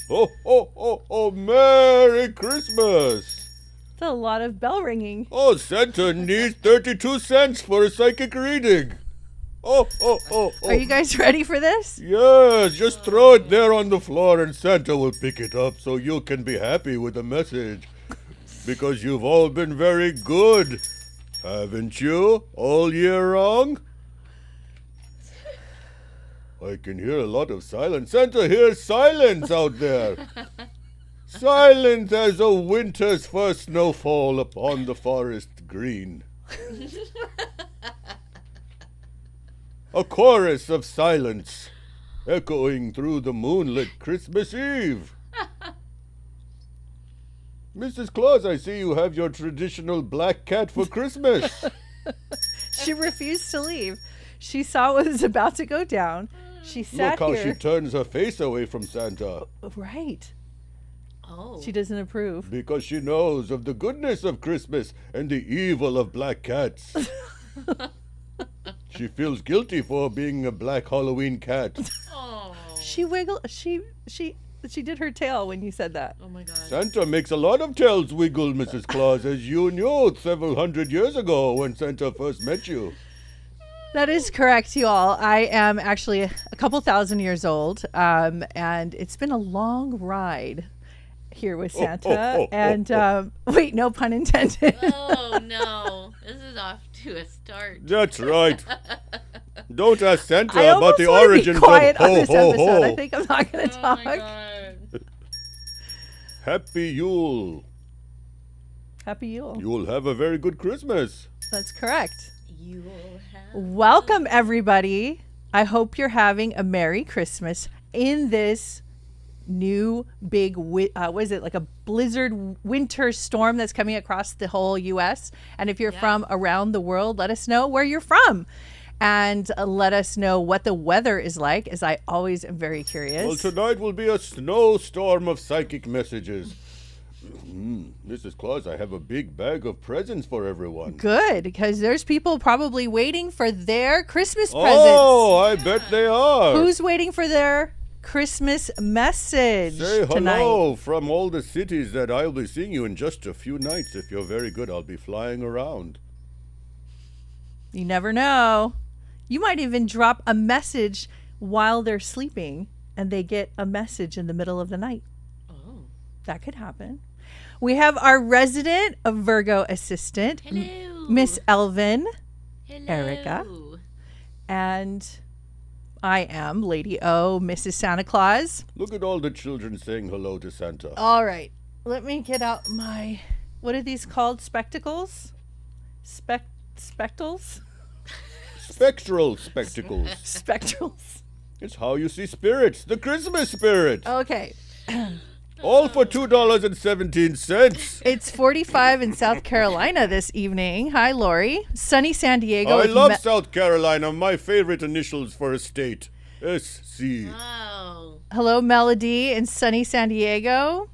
Oh, oh, oh, oh, Merry Christmas! It's a lot of bell ringing. Oh, Santa needs 32 cents for a psychic reading. Oh, oh, oh, oh. Are you guys ready for this? Yes, just throw it there on the floor and Santa will pick it up so you can be happy with the message. Because you've all been very good, haven't you, all year long? I can hear a lot of silence. Santa hears silence out there. Silent as a winter's first snowfall upon the forest green. A chorus of silence echoing through the moonlit Christmas Eve. Mrs. Claus, I see you have your traditional black cat for Christmas. She refused to leave. She saw what was about to go down. She sat Look how here. she turns her face away from Santa. Right. Oh. She doesn't approve. Because she knows of the goodness of Christmas and the evil of black cats. She feels guilty for being a black Halloween cat. Oh. She wiggled. She did her tail when you said that. Oh my God. Santa makes a lot of tails wiggle, Mrs. Claus, as you knew several hundred years ago when Santa first met you. That is correct, you all. I am actually a couple thousand years old, and it's been a long ride here with Santa. Wait, no pun intended. Oh no. This is off to a start. That's right. Don't ask Santa I about the almost wanna origins be quiet of on ho this ho episode. I ho. think I'm not going to Oh talk. my God. Happy Yule. Happy Yule. You'll have a very good Christmas. That's correct. You will have. Welcome, everybody. I hope you're having a Merry Christmas in this new big, what is it, like a blizzard winter storm that's coming across the whole U.S. And if you're from around the world, let us know where you're from. And let us know what the weather is like, as I always am very curious. Well, tonight will be a snowstorm of psychic messages. Mrs. Claus, I have a big bag of presents for everyone. Good, because there's people probably waiting for their Christmas presents. Oh, I bet they are. Who's waiting for their Christmas message Say tonight? hello from all the cities that I'll be seeing you in just a few nights. If you're very good, I'll be flying around. You never know. You might even drop a message while they're sleeping and they get a message in the middle of the night. Oh. That could happen. We have our resident Virgo assistant, Hello. Miss Elvin, Hello. Erica. And I am Lady O, Mrs. Santa Claus. Look at all the children saying hello to Santa. All right. Let me get out my, what are these called? Spectacles? Spectacles? Spectral spectacles. Spectrals. It's how you see spirits, the Christmas spirit. Okay. All for $2.17. It's 45 in South Carolina this evening. Hi, Lori. Sunny San Diego. I with love South Carolina. My favorite initials for a state. SC. Wow. Hello, Melody in sunny San Diego.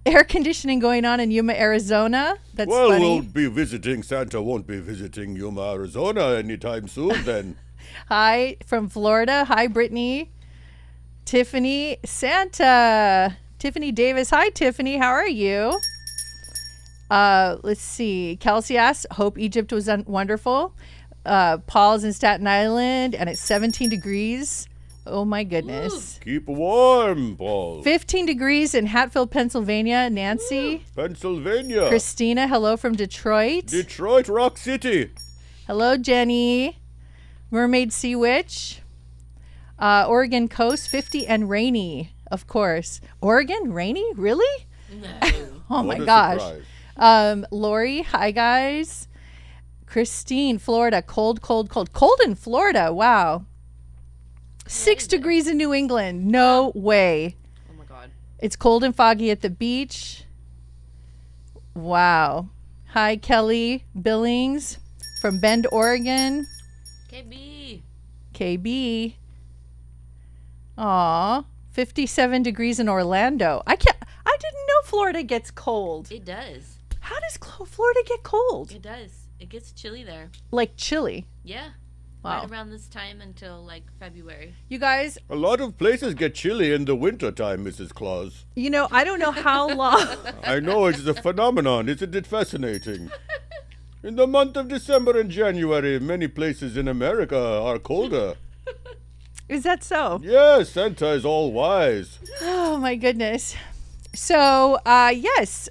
Air conditioning going on in Yuma, Arizona. That's Well, funny. we'll be visiting. Santa won't be visiting Yuma, Arizona anytime soon then. Hi from Florida. Hi, Brittany. Tiffany. Santa. Tiffany Davis. Hi, Tiffany. How are you? Let's see. Kelsey asks, hope Egypt was wonderful. Paul's in Staten Island, and it's 17 degrees. Oh, my goodness. Keep warm, Paul. 15 degrees in Hatfield, Pennsylvania. Nancy. Pennsylvania. Christina, hello from Detroit. Detroit Rock City. Hello, Jenny. Mermaid Sea Witch. Oregon Coast, 50 and rainy, of course. Oregon, rainy? Really? No. Oh, my What a gosh. surprise. Lori, hi, guys. Christine, Florida, cold, cold, cold. Cold in Florida, wow. 6 degrees in New England. No way. Oh my God. It's cold and foggy at the beach. Wow. Hi, Kelly Billings from Bend, Oregon. KB. KB. Aw. 57 degrees in Orlando. I didn't know Florida gets cold. It does. How does Florida get cold? It does. It gets chilly there. Like chilly. Yeah. Wow. right around this time until like February. You guys, A lot of places get chilly in the winter time, Mrs. Claus. I don't know how long. I know it's a phenomenon. Isn't it fascinating? In the month of December and January, many places in America are colder. Is that so? Yes, Santa is all wise. Oh, my goodness. So, yes,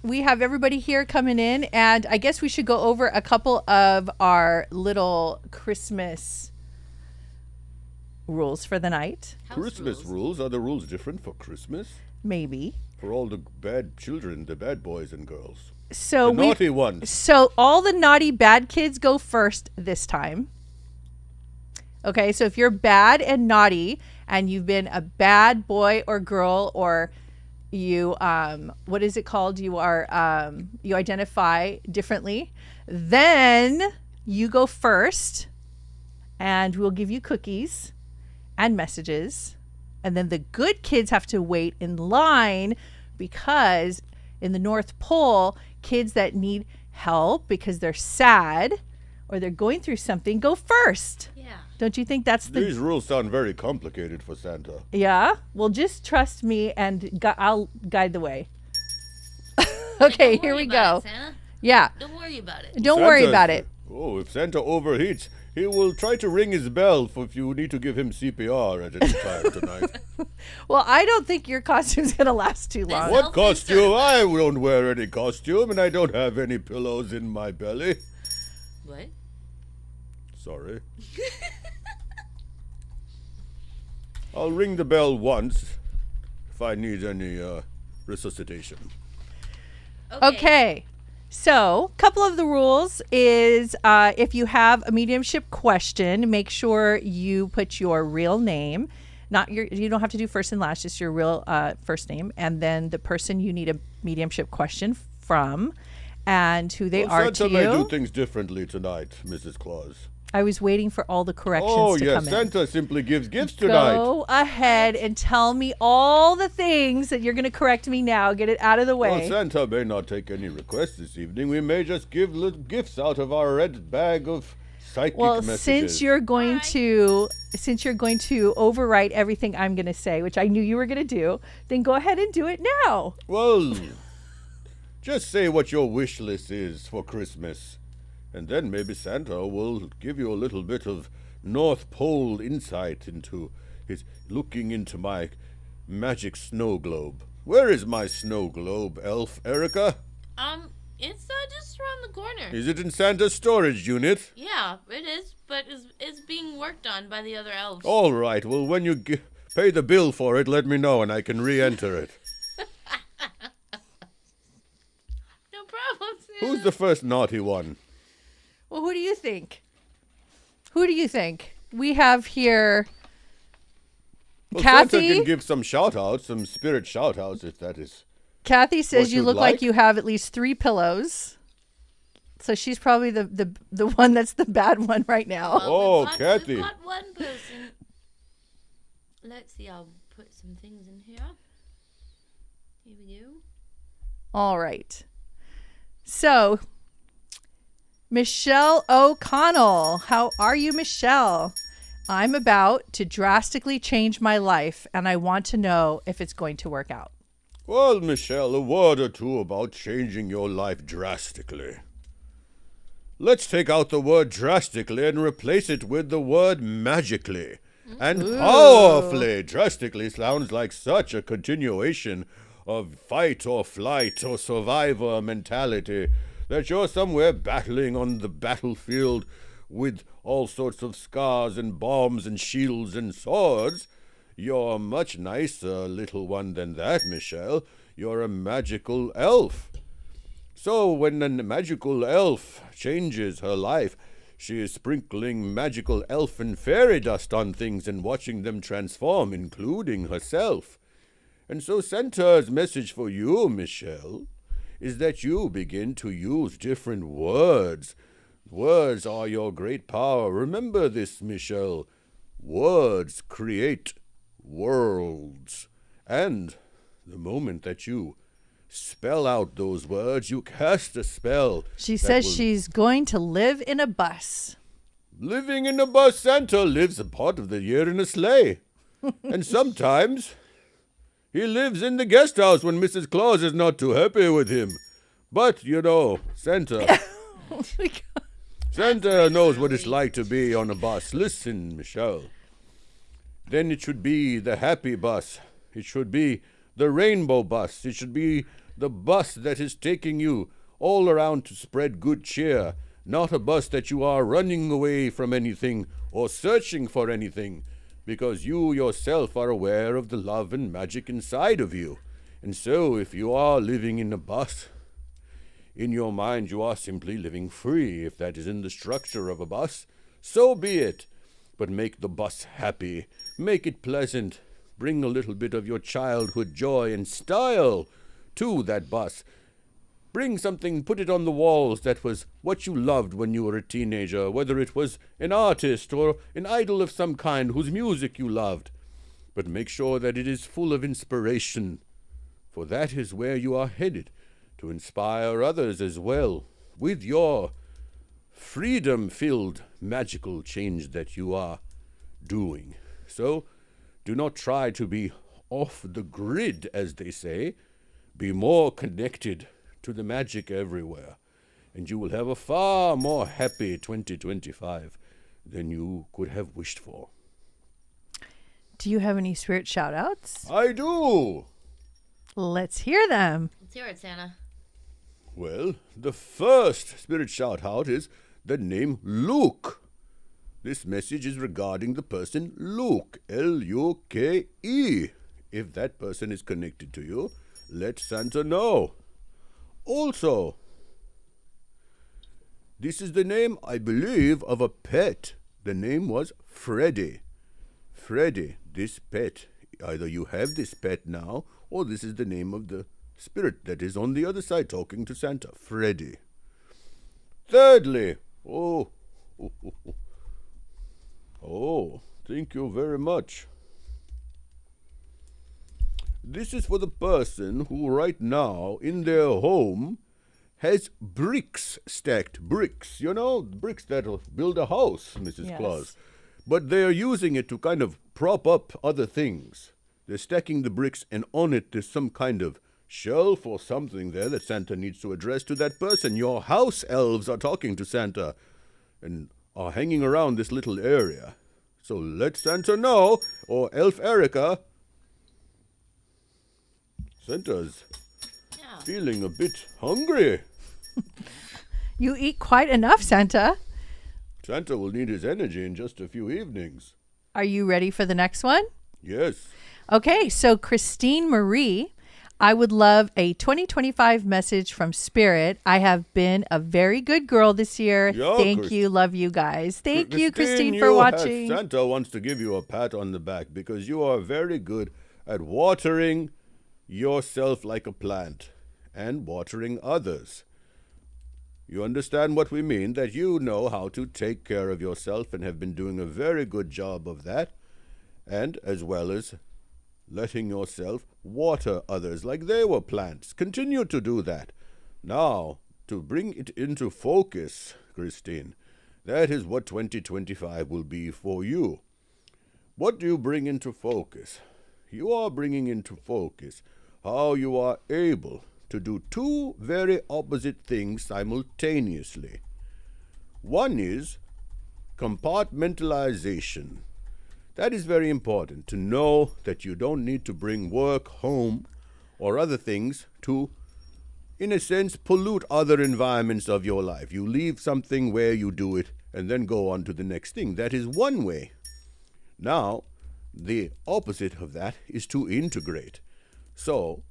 we have everybody here coming in, and I guess we should go over a couple of our little Christmas rules for the night. House Christmas rules. Are the rules different for Christmas? Maybe. For all the bad children, the bad boys and girls. So The naughty ones. So all the naughty bad kids go first this time. Okay, so if you're bad and naughty and you've been a bad boy or girl, or you what is it called? You are you identify differently, then you go first, and we'll give you cookies and messages. And then the good kids have to wait in line, because in the North Pole, kids that need help because they're sad or they're going through something go first. Yeah. Don't you think that's the... These rules sound very complicated for Santa. Yeah? Well, just trust me, and I'll guide the way. Okay, Don't here worry we about go. it, Santa. Yeah. Don't worry about it. Don't worry about it. Oh, if Santa overheats, he will try to ring his bell if you need to give him CPR at any time tonight. Well, I don't think your costume's going to last too long. What? What costume? I don't wear any costume, and I don't have any pillows in my belly. What? Sorry. I'll ring the bell once if I need any resuscitation. Okay. So, a couple of the rules is if you have a mediumship question, make sure you put your real name. You don't have to do first and last, just your real first name, and then the person you need a mediumship question from, and who they are Santa to may do you. things differently tonight, Mrs. Claus. I was waiting for all the corrections Oh, to yes, come in. Santa simply gives gifts tonight. Go ahead and tell me all the things that you're going to correct me now. Get it out of the way. Well, Santa may not take any requests this evening. We may just give little gifts out of our red bag of psychic messages. Since you're going to overwrite everything I'm going to say, which I knew you were going to do, then go ahead and do it now. Well, just say what your wish list is for Christmas. And then maybe Santa will give you a little bit of North Pole insight into his looking into my magic snow globe. Where is my snow globe, elf Erica? It's just around the corner. Is it in Santa's storage unit? Yeah, it is, but it's being worked on by the other elves. All right. Well, when you pay the bill for it, let me know and I can re-enter it. No problem, Santa. Who's the first naughty one? Well, who do you think? We have here Well, Kathy. Santa can give some shout-outs, some spirit shout-outs, if that is... Kathy says What you you'd look like like? you have at least 3 pillows. So she's probably the one that's the bad one right now. Oh, we've Kathy. got one person. Let's see, I'll put some things in here. Here we go. All right. So, Michelle O'Connell. How are you, Michelle? I'm about to drastically change my life, and I want to know if it's going to work out. Well, Michelle, a word or two about changing your life drastically. Let's take out the word drastically and replace it with the word magically. And powerfully. Drastically sounds like such a continuation of fight or flight or survivor mentality that you're somewhere battling on the battlefield with all sorts of scars and bombs and shields and swords. You're a much nicer little one than that, Michelle. You're a magical elf. So when a magical elf changes her life, she is sprinkling magical elf and fairy dust on things and watching them transform, including herself. And so Santa's message for you, Michelle, is that you begin to use different words. Words are your great power. Remember this, Michelle. Words create worlds. And the moment that you spell out those words, you cast a spell. She that says will- she's going to live in a bus. Living in a bus, Santa lives a part of the year in a sleigh. And sometimes he lives in the guest house when Mrs. Claus is not too happy with him. But, you know, Santa knows what it's like to be on a bus. Listen, Michelle. Then it should be the happy bus. It should be the rainbow bus. It should be the bus that is taking you all around to spread good cheer. Not a bus that you are running away from anything or searching for anything, because you yourself are aware of the love and magic inside of you. And so if you are living in a bus, in your mind you are simply living free. If that is in the structure of a bus, so be it. But make the bus happy. Make it pleasant. Bring a little bit of your childhood joy and style to that bus. Bring something, put it on the walls that was what you loved when you were a teenager, whether it was an artist or an idol of some kind whose music you loved. But make sure that it is full of inspiration, for that is where you are headed, to inspire others as well, with your freedom-filled magical change that you are doing. So, do not try to be off the grid, as they say. Be more connected to the magic everywhere, and you will have a far more happy 2025 than you could have wished for. Do you have any spirit shout-outs? I do! Let's hear them. Let's hear it, Santa. Well, the first spirit shout-out is the name Luke. This message is regarding the person Luke, L-U-K-E. If that person is connected to you, let Santa know. Also, this is the name, I believe, of a pet. The name was Freddy. Freddy, this pet. Either you have this pet now, or this is the name of the spirit that is on the other side talking to Santa. Freddy. Thirdly, thank you very much. This is for the person who right now in their home has bricks stacked. Bricks, you know, bricks that'll build a house, Mrs. Yes. Claus. But they are using it to kind of prop up other things. They're stacking the bricks, and on it there's some kind of shelf or something there that Santa needs to address to that person. Your house elves are talking to Santa and are hanging around this little area. So let Santa know, or Elf Erica. Santa's feeling a bit hungry. You eat quite enough, Santa. Santa will need his energy in just a few evenings. Are you ready for the next one? Yes. Okay, so Christine Marie, I would love a 2025 message from Spirit. I have been a very good girl this year. Yeah, Thank you. Love you guys. Thank you, Christine, for you watching. Santa wants to give you a pat on the back because you are very good at watering yourself like a plant and watering others. You understand what we mean, that you know how to take care of yourself and have been doing a very good job of that, and as well as letting yourself water others like they were plants. Continue to do that. Now, to bring it into focus, Christine, that is what 2025 will be for you. What do you bring into focus? You are bringing into focus how you are able to do two very opposite things simultaneously. One is compartmentalization. That is very important, to know that you don't need to bring work home or other things to, in a sense, pollute other environments of your life. You leave something where you do it and then go on to the next thing. That is one way. Now, the opposite of that is to integrate. So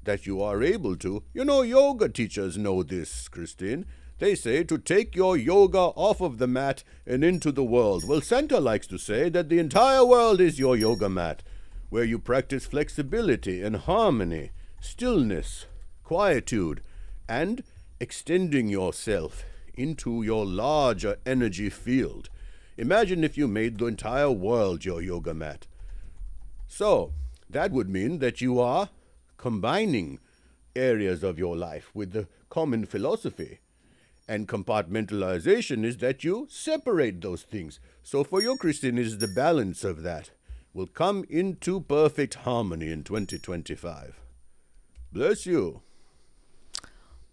that you are able to, yoga teachers know this, Christine. They say to take your yoga off of the mat and into the world. Well, Santa likes to say that the entire world is your yoga mat, where you practice flexibility and harmony, stillness, quietude, and extending yourself into your larger energy field. Imagine if you made the entire world your yoga mat. So, that would mean that you are combining areas of your life with the common philosophy. And compartmentalization is that you separate those things. So for you, Christine, is the balance of that will come into perfect harmony in 2025. Bless you.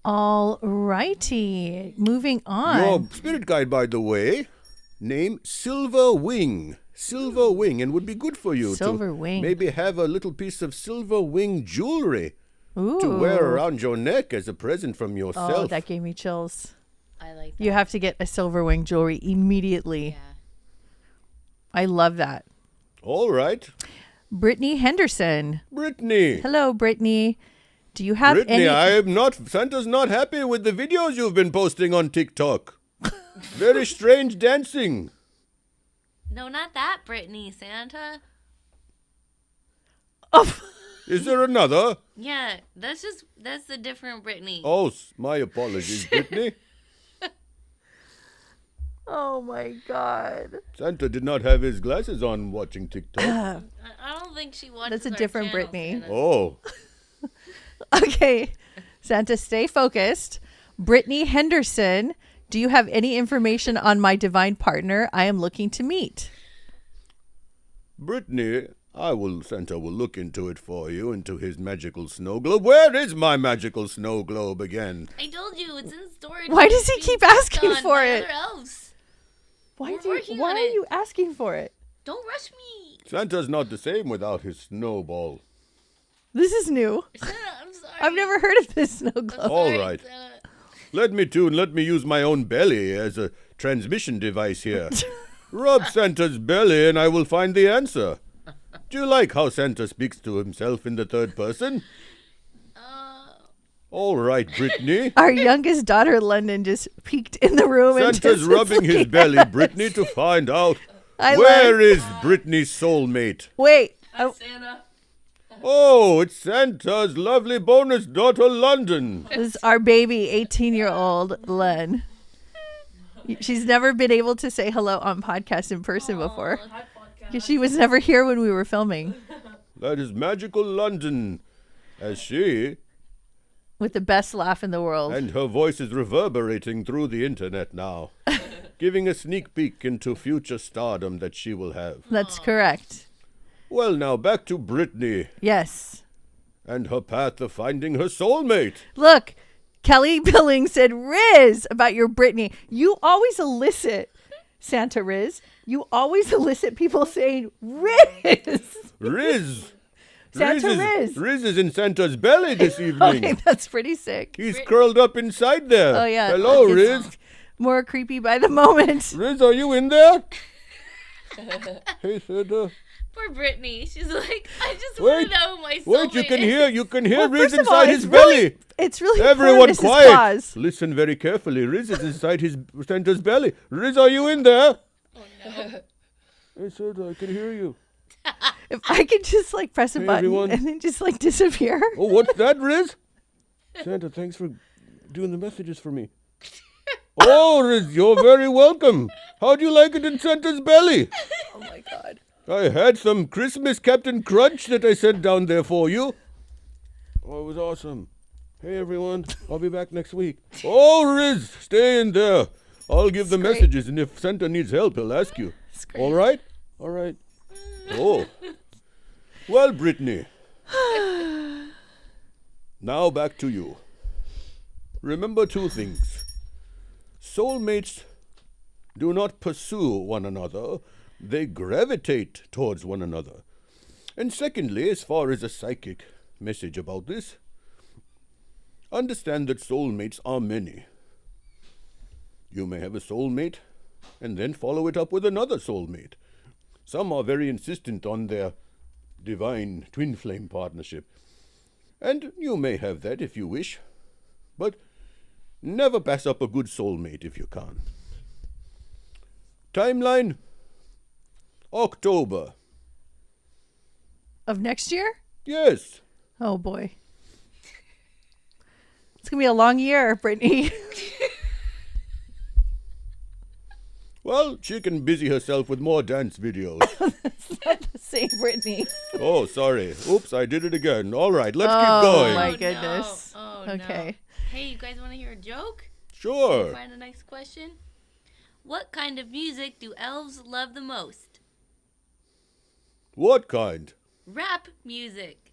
All righty. Moving on. Your spirit guide, by the way, name Silver Wing. Silver Wing, and would be good for you Silver to Wing. maybe have a little piece of Silver Wing jewelry Ooh. to wear around your neck as a present from yourself. Oh, that gave me chills. I like that. You have to get a silver wing jewelry immediately. Yeah. I love that. All right. Brittany Henderson. Brittany. Hello, Brittany. Do you have Brittany, any... Santa's not happy with the videos you've been posting on TikTok. Very strange dancing. No, not that Brittany, Santa. Oh. Is there another? Yeah, that's the different Brittany. Oh, my apologies, Brittany. Oh my God. Santa did not have his glasses on watching TikTok. I don't think she watches. That's a our different channel, Brittany. Santa. Oh. Okay. Santa, stay focused. Brittany Henderson, do you have any information on my divine partner I am looking to meet? Brittany, Santa will look into it for you, into his magical snow globe. Where is my magical snow globe again? I told you it's in storage. Why does he It's keep being asking done for by it? other elves. Why We're working why on are it. you asking for it? Don't rush me. Santa's not the same without his snowball. This is new. Santa, I'm sorry. I've never heard of this snow I'm globe. All sorry, right. Santa. Let me use my own belly as a transmission device here. Rub Santa's belly and I will find the answer. Do you like how Santa speaks to himself in the third person? All right, Brittany. Our youngest daughter, London, just peeked in the room and Santa's just rubbing his looking belly, at us. Brittany, to find out I where love- is Brittany's soulmate. Wait. Hi, Oh, Santa. Oh, it's Santa's lovely bonus daughter, London. this is our baby, 18-year-old Len. She's never been able to say hello on podcast in person before. Because she was never here when we were filming. That is magical London, as she With the best laugh in the world. and her voice is reverberating through the internet now, giving a sneak peek into future stardom that she will have. That's correct. Well, now back to Brittany Yes. and her path of finding her soulmate. Look, Kelly Billing said, Riz, about your Brittany. You always elicit, Santa Riz, you always elicit people saying, Riz. Riz. Santa Riz. Riz is in Santa's belly this evening. Okay, that's pretty sick. He's curled up inside there. Oh, yeah. Hello, It's Riz. More creepy by the moment. Riz, are you in there? Hey, Santa. Poor Brittany. She's like, I just Wait, want to know who my soulmate Wait, you can hear Well, Riz first of all, inside it's his really- belly. It's really Everyone important, Mrs. quiet. Claus. Listen very carefully. Riz is inside his Santa's belly. Riz, are you in there? Oh, no. Hey, Santa, I can hear you. If I could just like press a Hey, button everyone. and then just like disappear. Oh, what's that, Riz? Santa, thanks for doing the messages for me. Oh, Riz, you're very welcome. How'd you like it in Santa's belly? Oh my God. I had some Christmas Captain Crunch that I sent down there for you. Oh, it was awesome. Hey, everyone. I'll be back next week. Oh, Riz, stay in there. I'll give the great. messages, and if Santa needs help, he'll ask you. It's great. All right? All right. Oh. Well, Brittany. Now back to you. Remember two things. Soulmates do not pursue one another. They gravitate towards one another. And secondly, as far as a psychic message about this, understand that soulmates are many. You may have a soulmate and then follow it up with another soulmate. Some are very insistent on their divine twin flame partnership. And you may have that if you wish. But never pass up a good soulmate if you can. Timeline? October. Of next year? Yes. Oh boy. It's going to be a long year, Brittany. Well, she can busy herself with more dance videos. Same Brittany. Oh, sorry. Oops, I did it again. All right, let's Oh, keep going. my no. goodness. Oh, Okay. no. Hey, you guys want to hear a joke? Sure. Find a next question. What kind of music do elves love the most? What kind? Rap music.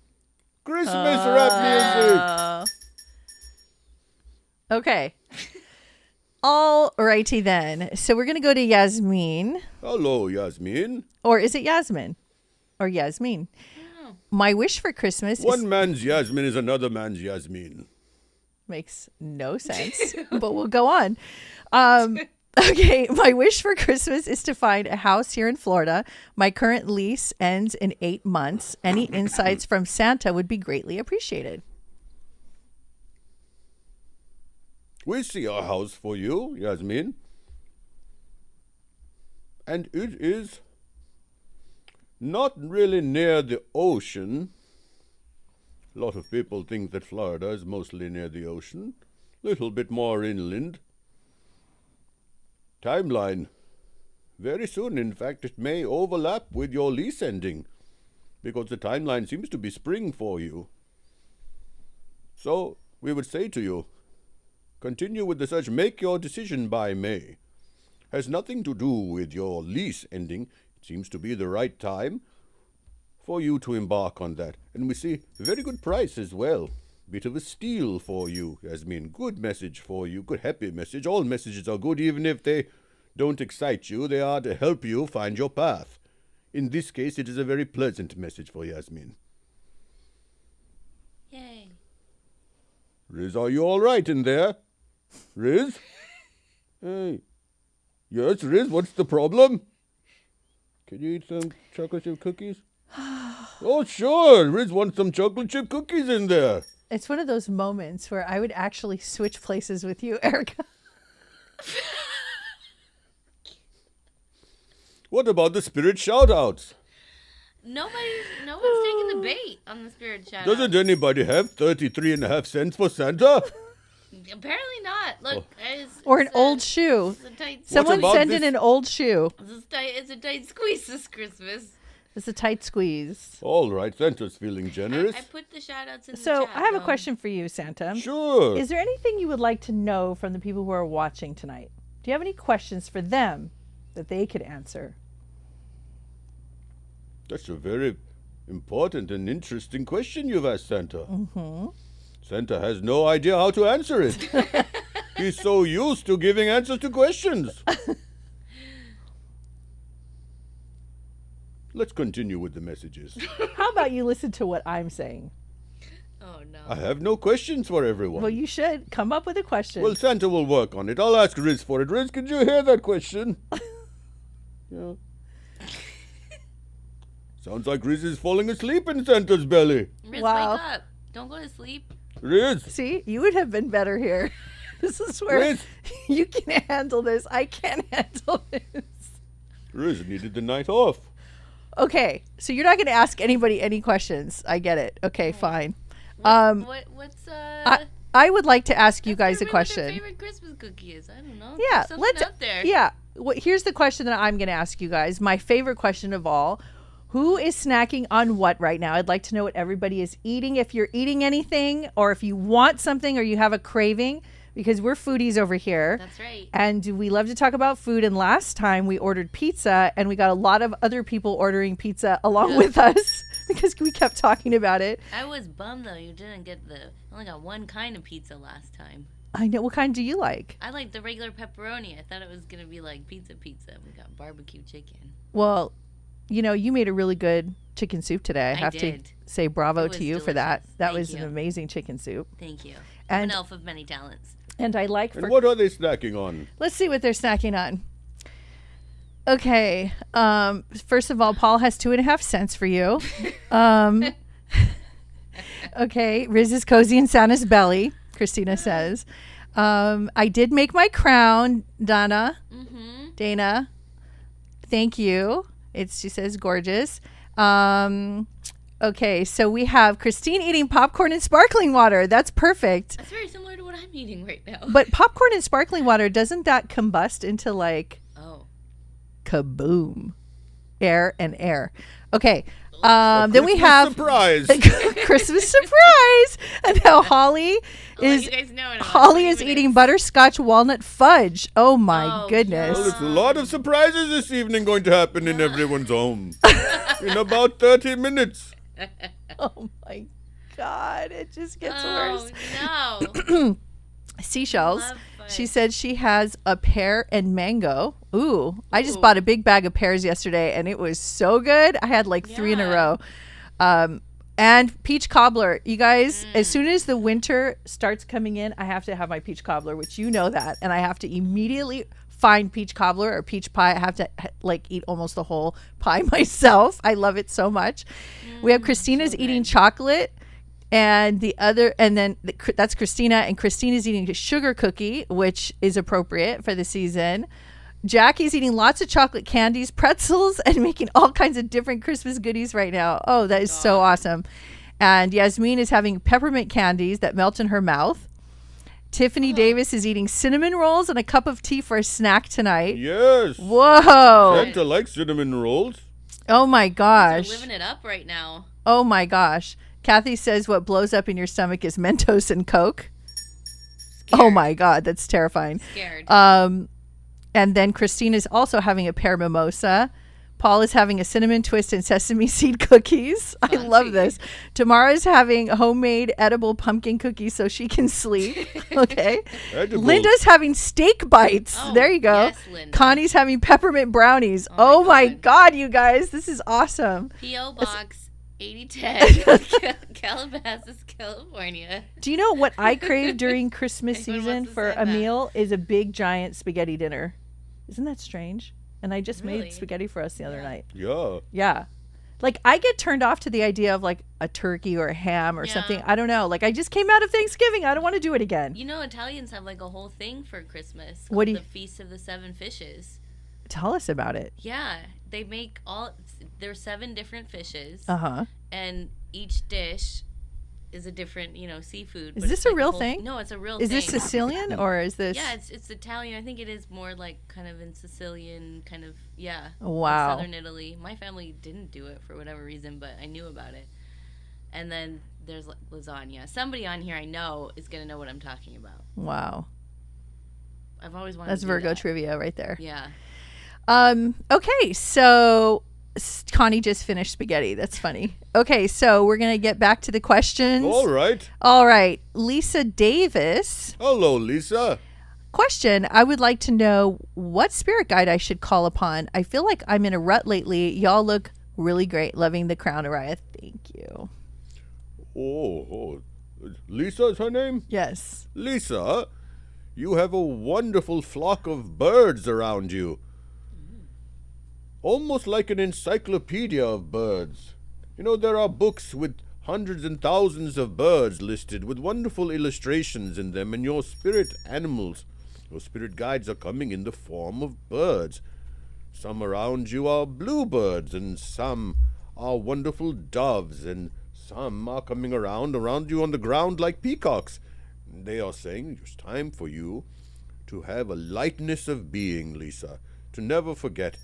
Christmas rap music. Okay. All righty then. So we're going to go to Yasmin. Hello, Yasmin. Or is it Yasmin? Or Yasmin? Oh. My wish for Christmas One man's Yasmin is another man's Yasmin. makes no sense, but we'll go on. Okay, my wish for Christmas is to find a house here in Florida. My current lease ends in 8 months. Any insights from Santa would be greatly appreciated. We see a house for you, Yasmin. And it is not really near the ocean. A lot of people think that Florida is mostly near the ocean. Little bit more inland. Timeline. Very soon, in fact, it may overlap with your lease ending, because the timeline seems to be spring for you. So, we would say to you, continue with the search. Make your decision by May. Has nothing to do with your lease ending. It seems to be the right time for you to embark on that. And we see a very good price as well. Bit of a steal for you, Yasmin. Good message for you. Good happy message. All messages are good, even if they don't excite you. They are to help you find your path. In this case, it is a very pleasant message for Yasmin. Yay. Riz, are you all right in there? Riz? Hey. Yes, Riz, what's the problem? Can you eat some chocolate chip cookies? Oh, sure. Riz wants some chocolate chip cookies in there. It's one of those moments where I would actually switch places with you, Erica. What about the spirit shout-outs? No one's taking the bait on the spirit shout. Doesn't anybody have 33.5 cents for Santa? Apparently not. Look, Or an old shoe. It's a tight, Someone about send this? in an old shoe. it's a tight squeeze this Christmas. It's a tight squeeze. All right, Santa's feeling generous. I put the shout outs in the So chat. I have a question for you, Santa. Sure. Is there anything you would like to know from the people who are watching tonight? Do you have any questions for them that they could answer? That's a very important and interesting question you've asked Santa. Mm-hmm. Santa has no idea how to answer it. He's so used to giving answers to questions. Let's continue with the messages. How about you listen to what I'm saying? Oh no. I have no questions for everyone. Well, you should come up with a question. Well, Santa will work on it. I'll ask Riz for it. Riz, could you hear that question? Yeah. Sounds like Riz is falling asleep in Santa's belly. Riz, Wow. wake up. Don't go to sleep. Riz, See, you would have been better here. This is where Riz. you can handle this. I can't handle this. Riz needed the night off. Okay, so you're not going to ask anybody any questions. I get it. Okay, fine. What's I would like to ask you guys a Determine what their question. favorite Christmas cookie is. I don't know. Yeah, Something let's. out there. Yeah, here's the question that I'm going to ask you guys. My favorite question of all: who is snacking on what right now? I'd like to know what everybody is eating. If you're eating anything, or if you want something, or you have a craving, because we're foodies over here. That's right. And we love to talk about food. And last time we ordered pizza, and we got a lot of other people ordering pizza along with us because we kept talking about it. I was bummed though. You didn't get only got one kind of pizza last time. I know. What kind do you like? I like the regular pepperoni. I thought it was gonna be like pizza. We got barbecue chicken. Well, you know, you made a really good chicken soup today. I have did. to say bravo It to was you for that. delicious. That Thank was you. an amazing chicken soup. Thank you. I'm And an elf of many talents. and I like And for what are they snacking on? let's see what they're snacking on. Okay. First of all, Paul has 2.5 cents for you. Okay. Riz is cozy in Santa's belly, Christina says. I did make my crown, Dana. Dana. Thank you. She says gorgeous. Okay, so we have Christine eating popcorn and sparkling water. That's perfect. That's very similar to what I'm eating right now. But popcorn and sparkling water, doesn't that combust into like Oh. kaboom? Air and air. Okay. Then we have surprise. Christmas surprise, and now Holly is you guys know in about Holly 20 is eating minutes. butterscotch walnut fudge. Oh my Oh, goodness! Well, it's a lot of surprises this evening going to happen in everyone's home in about 30 minutes. Oh my god! It just gets worse. Oh no! Seashells. Love fudge. She said she has a pear and mango. Ooh, I just Ooh. bought a big bag of pears yesterday, and it was so good. I had like 3 in a Yeah. row. And peach cobbler. You guys, as soon as the winter starts coming in, I have to have my peach cobbler, which you know that, and I have to immediately find peach cobbler or peach pie. I have to like eat almost the whole pie myself. I love it so much. We have Christina's eating chocolate. And that's Christina, and Christina's eating a sugar cookie, which is appropriate for the season. Jackie's eating lots of chocolate candies, pretzels, and making all kinds of different Christmas goodies right now. Oh, that is so awesome. And Yasmin is having peppermint candies that melt in her mouth. Tiffany Davis is eating cinnamon rolls and a cup of tea for a snack tonight. Yes. Whoa. Santa likes cinnamon rolls. Oh my They're gosh. living it up right now. Oh my gosh. Kathy says what blows up in your stomach is Mentos and Coke. Oh my God, that's terrifying. Scared. And then Christine is also having a pear mimosa. Paul is having a cinnamon twist and sesame seed cookies. I love this. Tamara's having homemade edible pumpkin cookies so she can sleep. Okay. Edible. Linda's having steak bites. Oh, there you go. yes, Linda. Connie's having peppermint brownies. Oh Oh my my God. God, you guys. This is awesome. P.O. Box 8010, Calabasas, California. Do you know what I crave during Christmas Anyone season wants to for say a that? meal is a big giant spaghetti dinner. Isn't that strange? And I just Really? made spaghetti for us the other night. Yeah. Yeah. Like I get turned off to the idea of like a turkey or a ham or Yeah. something. I don't know. Like I just came out of Thanksgiving. I don't want to do it again. You know, Italians have like a whole thing for Christmas What called do you- the Feast of the Seven Fishes. Tell us about it. Yeah, they make there's 7 different fishes, Uh-huh. and each dish is a different, seafood. Is but this it's a like real whole- thing? No, it's a real Is thing. this Sicilian or is this Yeah, it's Italian. I think it is more like kind of in Sicilian, kind of, yeah. Wow. Southern Italy. My family didn't do it for whatever reason, but I knew about it. And then there's lasagna. Somebody on here I know is going to know what I'm talking about. Wow. I've always wanted That's to do Virgo that. trivia right there. Yeah. Okay, so Connie just finished spaghetti. That's funny. Okay, so we're going to get back to the questions. All right. All right. Lisa Davis. Hello, Lisa. Question. I would like to know what spirit guide I should call upon. I feel like I'm in a rut lately. Y'all look really great. Loving the crown, Araya. Thank you. Oh, Lisa is her name? Yes. Lisa, you have a wonderful flock of birds around you. Almost like an encyclopedia of birds. You know, there are books with hundreds and thousands of birds listed with wonderful illustrations in them, and your spirit animals, your spirit guides are coming in the form of birds. Some around you are bluebirds, and some are wonderful doves, and some are coming around you on the ground like peacocks. They are saying it's time for you to have a lightness of being, Lisa, to never forget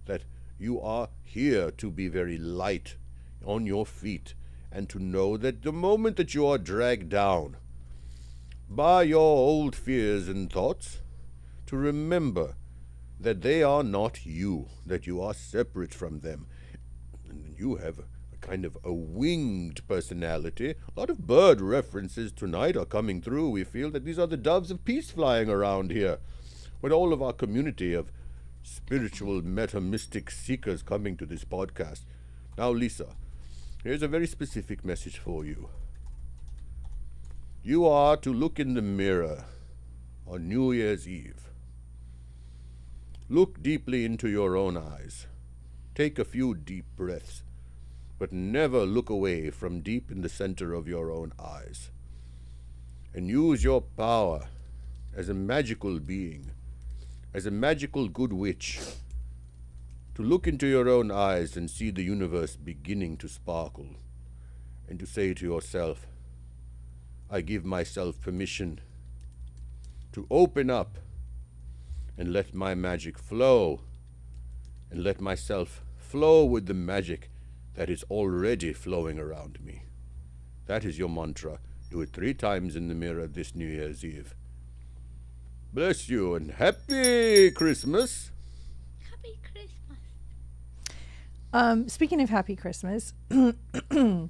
that you are here to be very light on your feet, and to know that the moment that you are dragged down by your old fears and thoughts, to remember that they are not you, that you are separate from them, and you have a kind of a winged personality. A lot of bird references tonight are coming through. We feel that these are the doves of peace flying around here, with all of our community of spiritual meta-mystic seekers coming to this podcast. Now, Lisa, here's a very specific message for you. You are to look in the mirror on New Year's Eve. Look deeply into your own eyes. Take a few deep breaths, but never look away from deep in the center of your own eyes. And use your power as a magical being, as a magical good witch, to look into your own eyes and see the universe beginning to sparkle, and to say to yourself, I give myself permission to open up and let my magic flow, and let myself flow with the magic that is already flowing around me. That is your mantra. Do it 3 times in the mirror this New Year's Eve. Bless you and happy Christmas. Happy Christmas. Speaking of Happy Christmas, I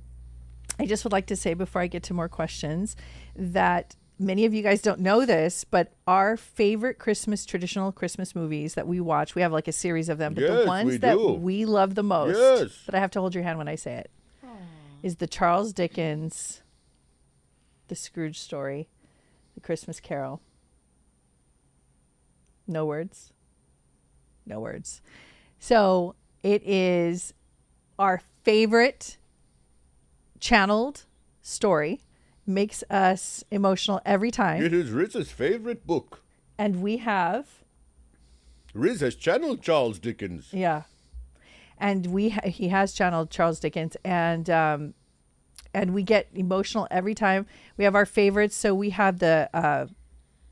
just would like to say before I get to more questions that many of you guys don't know this, but our favorite traditional Christmas movies that we watch, we have like a series of them, but the Yes, ones we that do. we love the most, Yes. that I have to hold your hand when I say it, is the Charles Dickens, the Scrooge story, the Christmas Carol. No words. No words. So it is our favorite channeled story. Makes us emotional every time. It is Riz's favorite book. And we have, Riz has channeled Charles Dickens. yeah. And he has channeled Charles Dickens, and we get emotional every time. We have our favorites. So we have the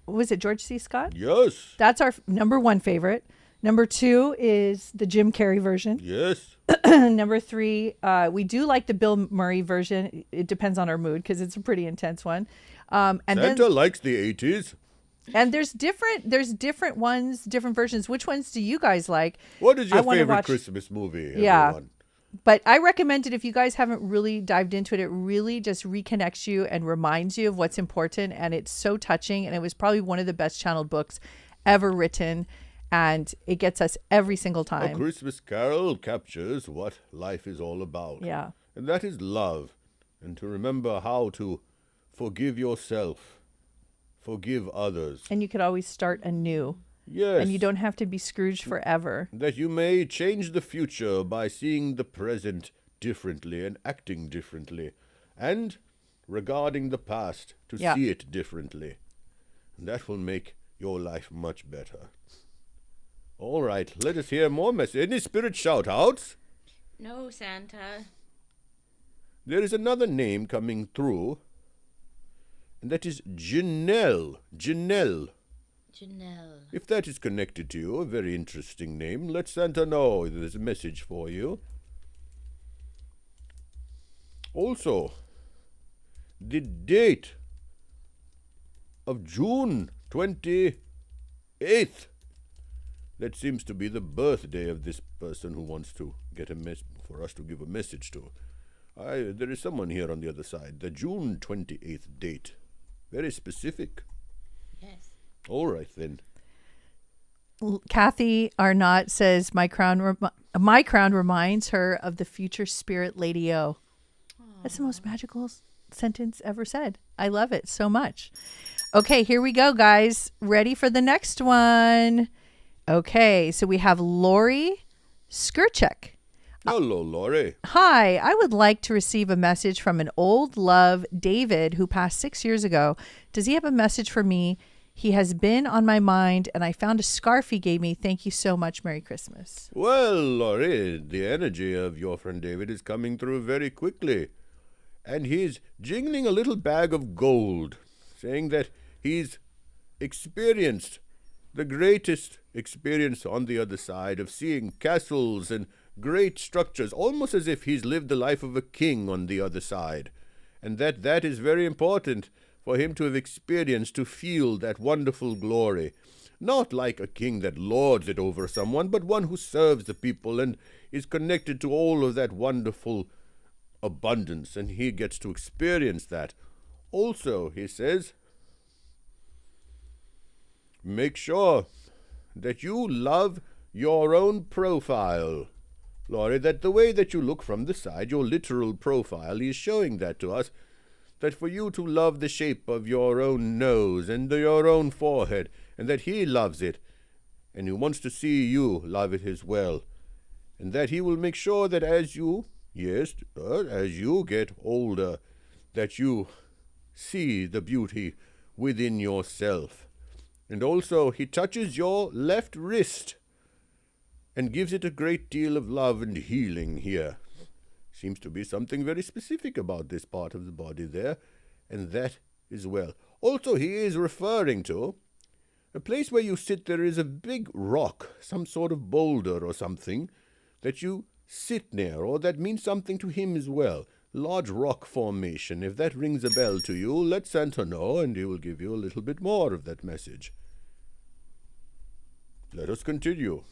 what was it, George C. Scott? Yes. That's our number 1 favorite. Number 2 is the Jim Carrey version. Yes. Number 3, we do like the Bill Murray version. It depends on our mood because it's a pretty intense one. And Santa likes the 80s. and there's different ones, different versions. Which ones do you guys like? What is I your wanna favorite watch- Christmas movie? Yeah. Everyone? But I recommend it if you guys haven't really dived into it. It really just reconnects you and reminds you of what's important. And it's so touching. And it was probably one of the best channeled books ever written. And it gets us every single A time. Christmas Carol captures what life is all about. Yeah. And that is love. And to remember how to forgive yourself, forgive others. And you could always start anew. Yes. And you don't have to be Scrooged forever. That you may change the future by seeing the present differently and acting differently. And regarding the past to Yeah. see it differently. And that will make your life much better. All right, let us hear more messages. Any spirit shout-outs? No, Santa. There is another name coming through, and that is Janelle. Janelle. Janelle. If that is connected to you, a very interesting name. Let Santa know there's a message for you. Also, the date of June 28th. That seems to be the birthday of this person who wants to get for us to give a message to. There is someone here on the other side. The June 28th date. Very specific. Yes. All right, then. Kathy Arnott says, my crown reminds her of the future spirit Lady O. That's the most magical sentence ever said. I love it so much. Okay, here we go, guys. Ready for the next one. Okay, so we have Lori Skirchek. Hello, Laurie. Hi, I would like to receive a message from an old love, David, who passed 6 years ago. Does he have a message for me? He has been on my mind, and I found a scarf he gave me. Thank you so much. Merry Christmas. Well, Laurie, the energy of your friend David is coming through very quickly. And he's jingling a little bag of gold, saying that he's experienced the greatest experience on the other side of seeing castles and great structures, almost as if he's lived the life of a king on the other side. And that is very important for him to have experienced, to feel that wonderful glory. Not like a king that lords it over someone, but one who serves the people and is connected to all of that wonderful abundance, and he gets to experience that. Also, he says, make sure that you love your own profile. Laurie, that the way that you look from the side, your literal profile, is showing that to us, that for you to love the shape of your own nose and your own forehead, and that he loves it, and he wants to see you love it as well, and that he will make sure that as you get older, that you see the beauty within yourself. And also, he touches your left wrist and gives it a great deal of love and healing here. Seems to be something very specific about this part of the body there, and that as well. Also, he is referring to a place where you sit. There is a big rock, some sort of boulder or something, that you sit near, or that means something to him as well. Large rock formation. If that rings a bell to you, let Santa know, and he will give you a little bit more of that message. Let us continue.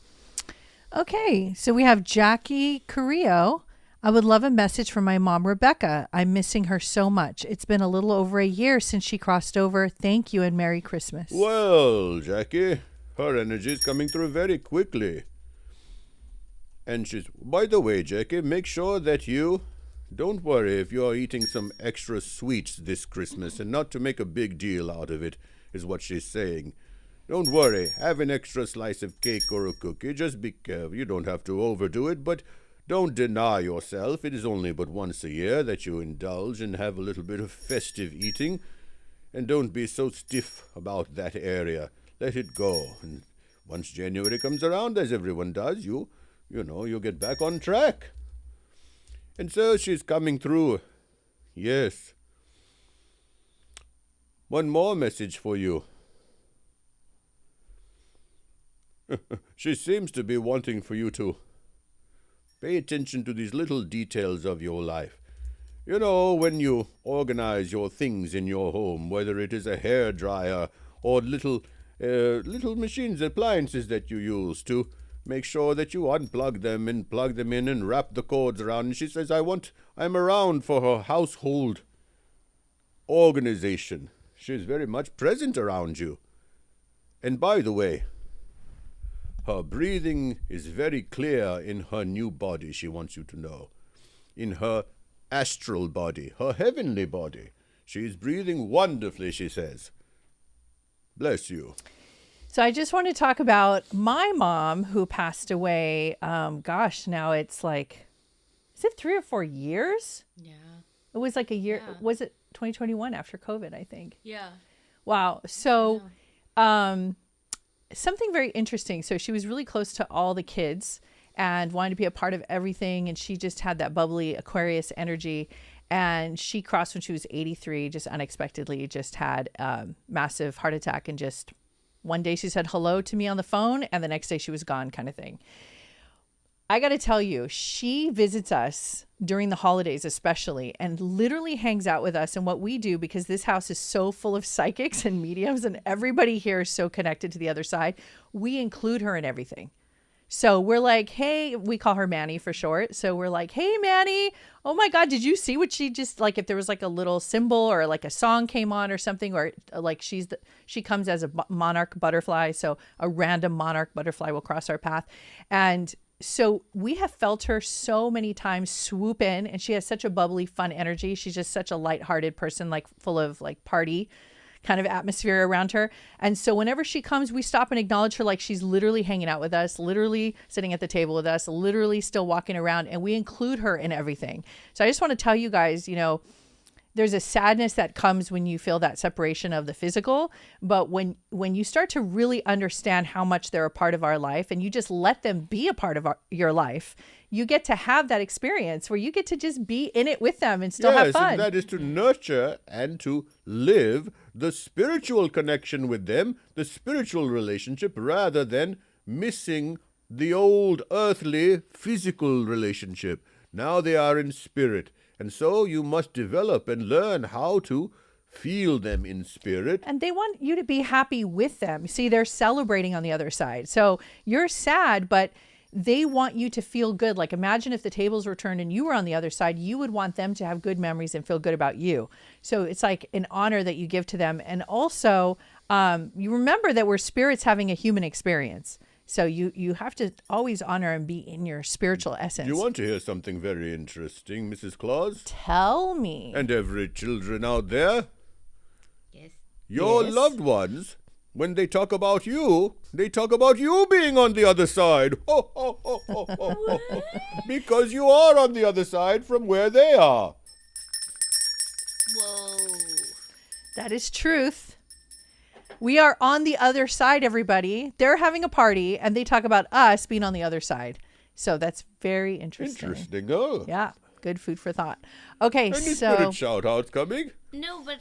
Okay, so we have Jackie Carrillo. I would love a message from my mom, Rebecca. I'm missing her so much. It's been a little over a year since she crossed over. Thank you and Merry Christmas. Well, Jackie, her energy is coming through very quickly. And by the way, Jackie, make sure that you don't worry if you are eating some extra sweets this Christmas, and not to make a big deal out of it, is what she's saying. Don't worry, have an extra slice of cake or a cookie. Just be careful. You don't have to overdo it, but don't deny yourself. It is only but once a year that you indulge and have a little bit of festive eating. And don't be so stiff about that area. Let it go. And once January comes around, as everyone does, you get back on track. And so she's coming through. Yes. One more message for you. She seems to be wanting for you to pay attention to these little details of your life. You know, when you organize your things in your home, whether it is a hair dryer or little machines, appliances that you use, to make sure that you unplug them and plug them in and wrap the cords around. And she says, I'm around for her household organization. She's very much present around you. And by the way, her breathing is very clear in her new body, she wants you to know. In her astral body, her heavenly body. She's breathing wonderfully, she says. Bless you. So I just want to talk about my mom who passed away. Now it's like, is it 3 or 4 years? Yeah. It was like a year. Yeah. Was it 2021 after COVID, I think? Yeah. Wow. So something very interesting. So she was really close to all the kids and wanted to be a part of everything. And she just had that bubbly Aquarius energy. And she crossed when she was 83, just unexpectedly, just had a massive heart attack. And just one day she said hello to me on the phone, and the next day she was gone, kind of thing. I got to tell you, she visits us during the holidays especially, and literally hangs out with us. And what we do, because this house is so full of psychics and mediums and everybody here is so connected to the other side, we include her in everything. So we're like, hey, we call her Manny for short. So we're like, hey, Manny, oh my God, did you see what she just, like, if there was like a little symbol or like a song came on or something, or like she comes as a monarch butterfly. So a random monarch butterfly will cross our path. And so we have felt her so many times swoop in, and she has such a bubbly, fun energy. She's just such a lighthearted person, like full of like party kind of atmosphere around her. And so whenever she comes, we stop and acknowledge her like she's literally hanging out with us, literally sitting at the table with us, literally still walking around, and we include her in everything. So I just want to tell you guys, there's a sadness that comes when you feel that separation of the physical. But when you start to really understand how much they're a part of our life, and you just let them be a part of your life, you get to have that experience where you get to just be in it with them and still have fun. Yes, and that is to nurture and to live the spiritual connection with them, the spiritual relationship, rather than missing the old earthly physical relationship. Now they are in spirit. And so you must develop and learn how to feel them in spirit. And they want you to be happy with them. See, they're celebrating on the other side. So you're sad, but they want you to feel good. Like, imagine if the tables were turned and you were on the other side, you would want them to have good memories and feel good about you. So it's like an honor that you give to them. And also, you remember that we're spirits having a human experience. So you have to always honor and be in your spiritual essence. Do you want to hear something very interesting, Mrs. Claus? Tell me. And every children out there? Yes. Your Yes. loved ones, when they talk about you, they talk about you being on the other side. Ho, ho, ho, ho, ho, ho, ho. Because you are on the other side from where they are. Whoa. That is truth. We are on the other side, everybody. They're having a party, and they talk about us being on the other side. So that's very interesting. Interesting, oh. Yeah, good food for thought. Okay, Any so spirit shout-outs coming? No, but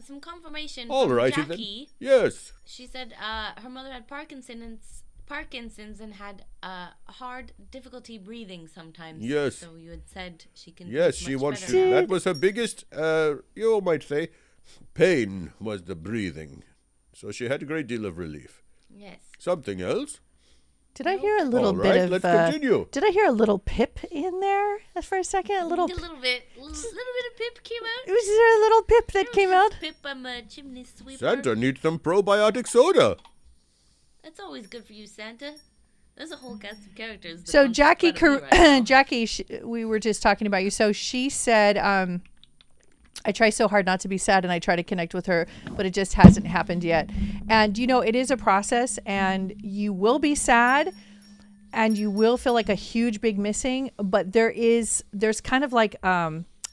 some confirmation All from righty Jackie. then. Yes. She said her mother had Parkinson's Parkinson's and had hard difficulty breathing sometimes. Yes. So you had said she can. Yes, do she much wants better to. now. That was her biggest, you might say, pain was the breathing. So she had a great deal of relief. Yes. Something else? Did I hear a little All bit right, of? let's continue. Did I hear a little pip in there for a second? A little A little bit of pip came out. Was there a little pip that came out? Pip, I'm a chimney sweeper. Santa needs some probiotic soda. That's always good for you, Santa. There's a whole cast of characters. that So comes Jackie, in front of me right now. Jackie, we were just talking about you. So she said, I try so hard not to be sad, and I try to connect with her, but it just hasn't happened yet. And it is a process, and you will be sad, and you will feel like a huge big missing. But there's kind of like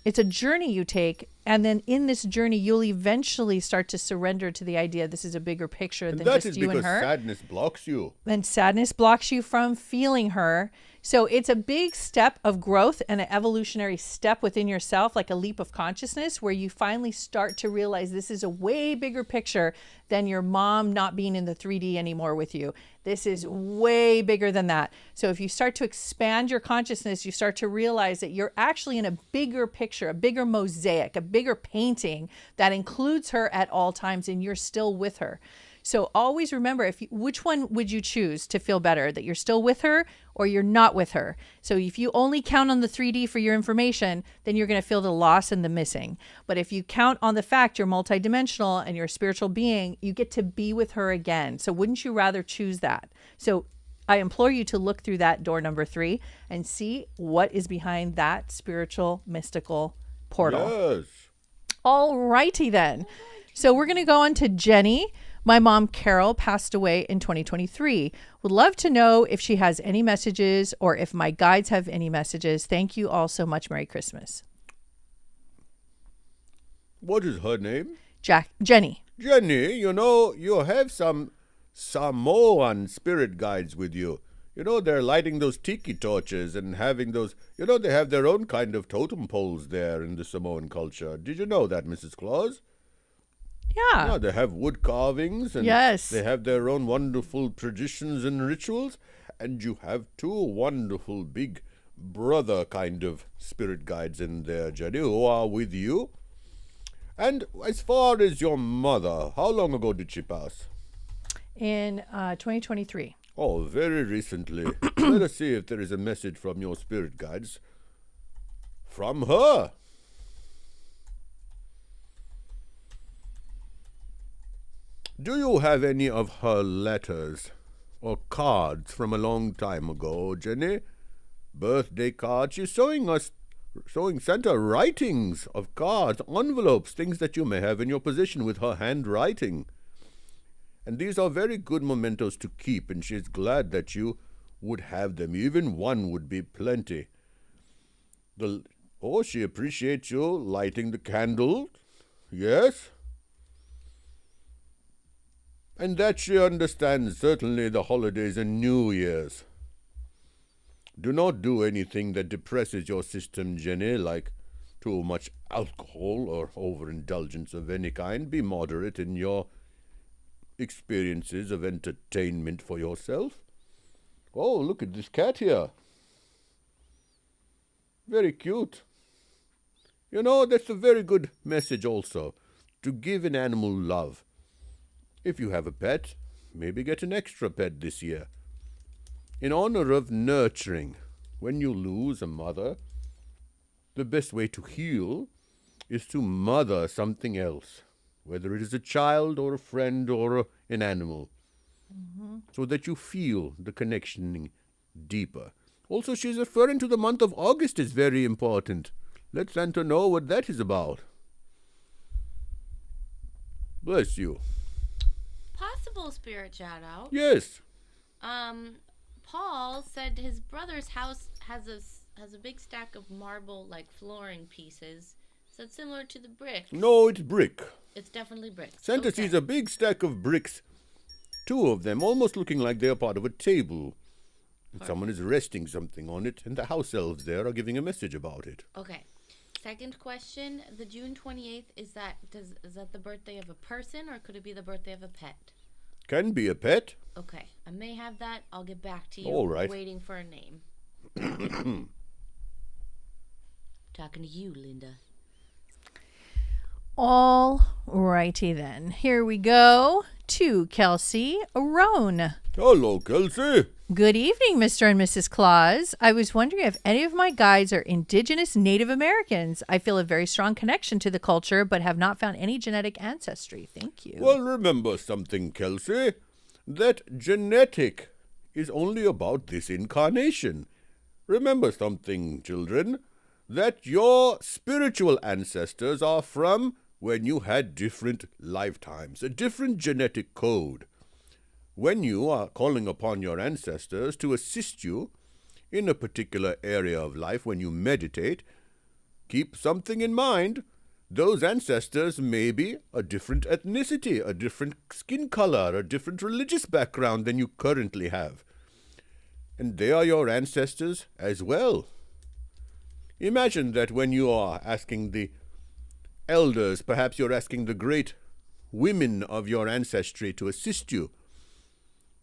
it's a journey you take, and then in this journey, you'll eventually start to surrender to the idea this is a bigger picture And than that just is you and because her. sadness blocks you. And sadness blocks you from feeling her. So it's a big step of growth and an evolutionary step within yourself, like a leap of consciousness, where you finally start to realize this is a way bigger picture than your mom not being in the 3D anymore with you. This is way bigger than that. So if you start to expand your consciousness, you start to realize that you're actually in a bigger picture, a bigger mosaic, a bigger painting that includes her at all times, and you're still with her. So always remember, which one would you choose to feel better, that you're still with her or you're not with her? So if you only count on the 3D for your information, then you're going to feel the loss and the missing. But if you count on the fact you're multidimensional and you're a spiritual being, you get to be with her again. So wouldn't you rather choose that? So I implore you to look through that door number 3 and see what is behind that spiritual, mystical portal. Yes. All righty then. So we're going to go on to Jenny. My mom, Carol, passed away in 2023. Would love to know if she has any messages or if my guides have any messages. Thank you all so much. Merry Christmas. What is her name? Jenny. Jenny, you have some Samoan spirit guides with you. They're lighting those tiki torches and having those, they have their own kind of totem poles there in the Samoan culture. Did you know that, Mrs. Claus? Yeah. Yeah, they have wood carvings and Yes. they have their own wonderful traditions and rituals. And you have 2 wonderful big brother kind of spirit guides in there, Jenny, who are with you. And as far as your mother, how long ago did she pass? In 2023. Oh, very recently. Let us see if there is a message from your spirit guides from her. Do you have any of her letters or cards from a long time ago, Jenny? Birthday cards. She's showing Santa writings of cards, envelopes, things that you may have in your possession with her handwriting. And these are very good mementos to keep, and she's glad that you would have them. Even one would be plenty. She appreciates you lighting the candle. Yes. And that she understands certainly the holidays and New Year's. Do not do anything that depresses your system, Jenny, like too much alcohol or overindulgence of any kind. Be moderate in your experiences of entertainment for yourself. Oh, look at this cat here. Very cute. That's a very good message also, to give an animal love. If you have a pet, maybe get an extra pet this year. In honor of nurturing, when you lose a mother, the best way to heal is to mother something else, whether it is a child or a friend or an animal, so that you feel the connection deeper. Also, she's referring to the month of August is very important. Let Santa know what that is about. Bless you. Possible spirit shout out. Yes. Paul said his brother's house has a big stack of marble like flooring pieces. So it's similar to the bricks. No, it's brick. It's definitely bricks. Santa Okay. sees a big stack of bricks, 2 of them, almost looking like they are part of a table. And someone is resting something on it, and the house elves there are giving a message about it. Okay. Second question, the June 28th, is that the birthday of a person or could it be the birthday of a pet? can be a pet. Okay, I may have that. I'll get back to you. All right. Waiting for a name. Talking to you, Linda. All righty then. Here we go to Kelsey Roan. Hello, Kelsey. Good evening, Mr. and Mrs. Claus. I was wondering if any of my guides are indigenous Native Americans. I feel a very strong connection to the culture, but have not found any genetic ancestry. Thank you. Well, remember something, Kelsey. That genetic is only about this incarnation. Remember something, children, that your spiritual ancestors are from when you had different lifetimes, a different genetic code. When you are calling upon your ancestors to assist you in a particular area of life, when you meditate, keep something in mind. Those ancestors may be a different ethnicity, a different skin color, a different religious background than you currently have. And they are your ancestors as well. Imagine that when you are asking the elders, perhaps you're asking the great women of your ancestry to assist you.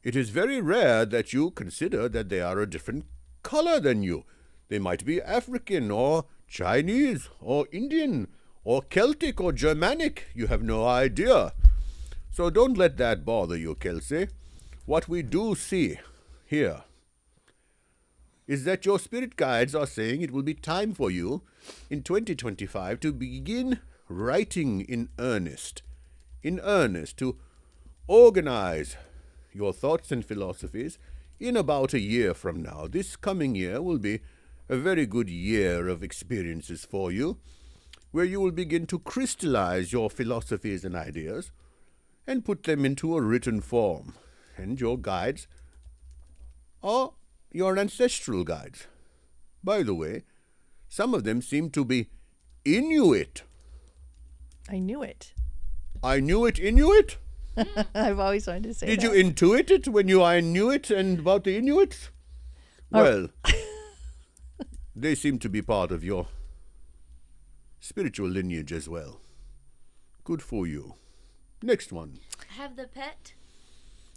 It is very rare that you consider that they are a different color than you. They might be African or Chinese or Indian or Celtic or Germanic. You have no idea. So don't let that bother you, Kelsey. What we do see here is that your spirit guides are saying it will be time for you in 2025 to begin writing in earnest, to organize your thoughts and philosophies in about a year from now. This coming year will be a very good year of experiences for you, where you will begin to crystallize your philosophies and ideas and put them into a written form. And your guides are your ancestral guides. By the way, some of them seem to be Inuit. I knew it. I knew it, Inuit? I've always wanted to say Did that. you intuit it when you I knew it and about the Inuits? Well, they seem to be part of your spiritual lineage as well. Good for you. Next one. Have the pet.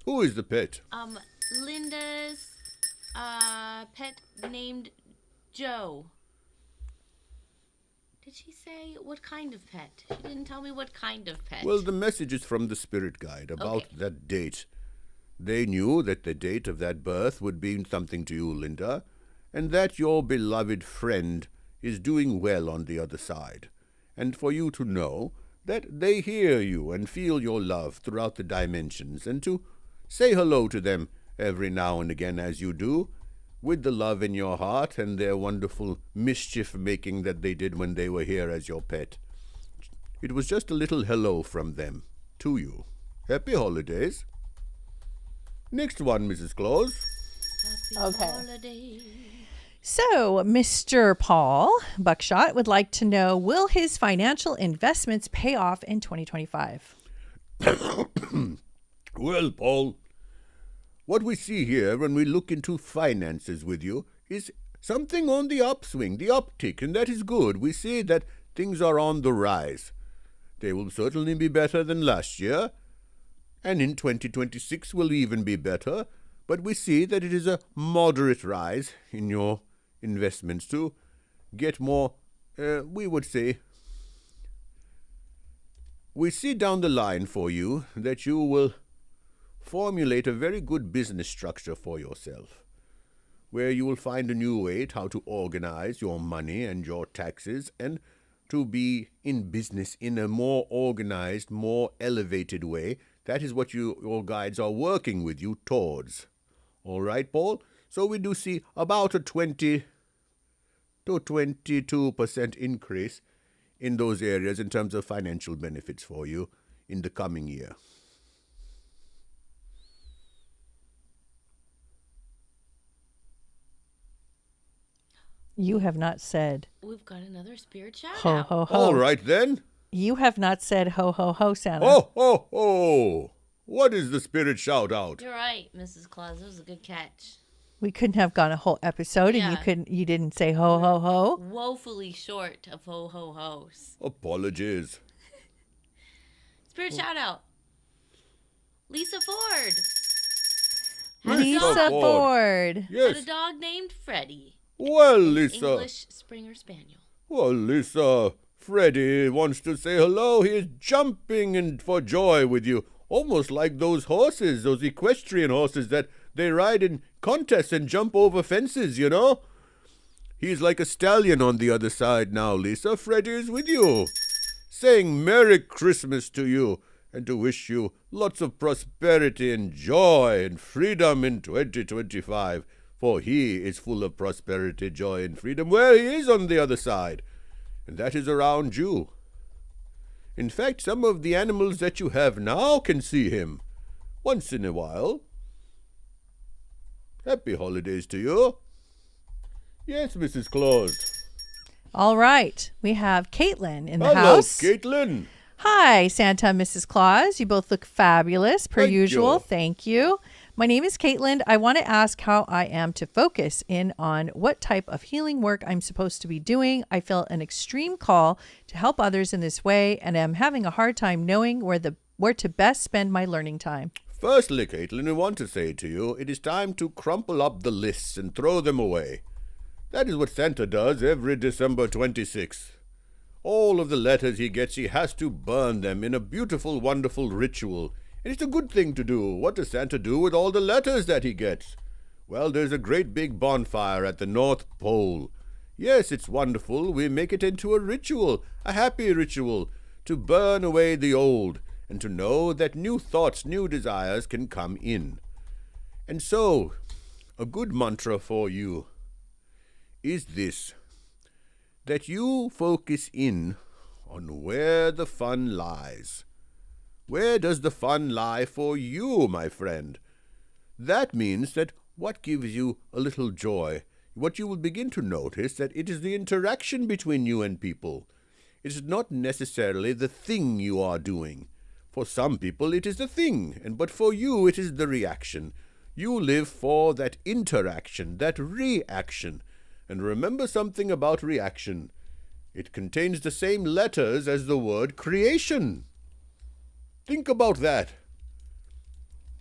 Who is the pet? Linda's pet named Joe. Did she say what kind of pet? She didn't tell me what kind of pet. Well, the message is from the spirit guide about that date. They knew that the date of that birth would mean something to you, Linda, and that your beloved friend is doing well on the other side, and for you to know that they hear you and feel your love throughout the dimensions, and to say hello to them every now and again as you do, with the love in your heart and their wonderful mischief-making that they did when they were here as your pet. It was just a little hello from them to you. Happy holidays. Next one, Mrs. Claus. Happy holidays. So, Mr. Paul Buckshot would like to know, will his financial investments pay off in 2025? Well, Paul, what we see here when we look into finances with you is something on the upswing, the uptick, and that is good. We see that things are on the rise. They will certainly be better than last year, and in 2026 will even be better, but we see that it is a moderate rise in your investments to get more, we would say, we see down the line for you that you will formulate a very good business structure for yourself, where you will find a new way how to organize your money and your taxes and to be in business in a more organized, more elevated way. That is what your guides are working with you towards. All right, Paul? So we do see about a 20 to 22% increase in those areas in terms of financial benefits for you in the coming year. You have not said We've got another spirit shout ho, out. ho, ho. All right, then. You have not said ho, ho, ho, Santa. Ho, ho, ho! What is the spirit shout out? You're right, Mrs. Claus. It was a good catch. We couldn't have gone a whole episode Yeah. and you didn't say ho, ho, ho. Woefully short of ho ho hos. Apologies. Spirit shout out. Lisa Ford. Lisa Ford. And a Yes. dog named Freddie. Well, An Lisa. English Springer Spaniel. Well, Lisa, Freddie wants to say hello. He is jumping for joy with you, almost like those horses, those equestrian horses that they ride in contests and jump over fences, you know? He's like a stallion on the other side now, Lisa. Freddie is with you, saying Merry Christmas to you and to wish you lots of prosperity and joy and freedom in 2025. For he is full of prosperity, joy, and freedom where he is on the other side, and that is around you. In fact, some of the animals that you have now can see him once in a while. Happy holidays to you. Yes, Mrs. Claus. All right. We have Caitlin in the Hello, house. Caitlin. Hi, Santa and Mrs. Claus. You both look fabulous, per Thank usual. you. Thank you. My name is Caitlin. I want to ask how I am to focus in on what type of healing work I'm supposed to be doing. I feel an extreme call to help others in this way, and am having a hard time knowing where to best spend my learning time. Firstly, Caitlin, I want to say to you, it is time to crumple up the lists and throw them away. That is what Santa does every December 26th. All of the letters he gets, he has to burn them in a beautiful, wonderful ritual. And it's a good thing to do. What does Santa do with all the letters that he gets? Well, there's a great big bonfire at the North Pole. Yes, it's wonderful. We make it into a ritual, a happy ritual, to burn away the old and to know that new thoughts, new desires can come in. And so, a good mantra for you is this: that you focus in on where the fun lies. Where does the fun lie for you, my friend? That means that what gives you a little joy, what you will begin to notice, that it is the interaction between you and people. It is not necessarily the thing you are doing. For some people it is the thing, but for you it is the reaction. You live for that interaction, that reaction. And remember something about reaction. It contains the same letters as the word creation. Think about that.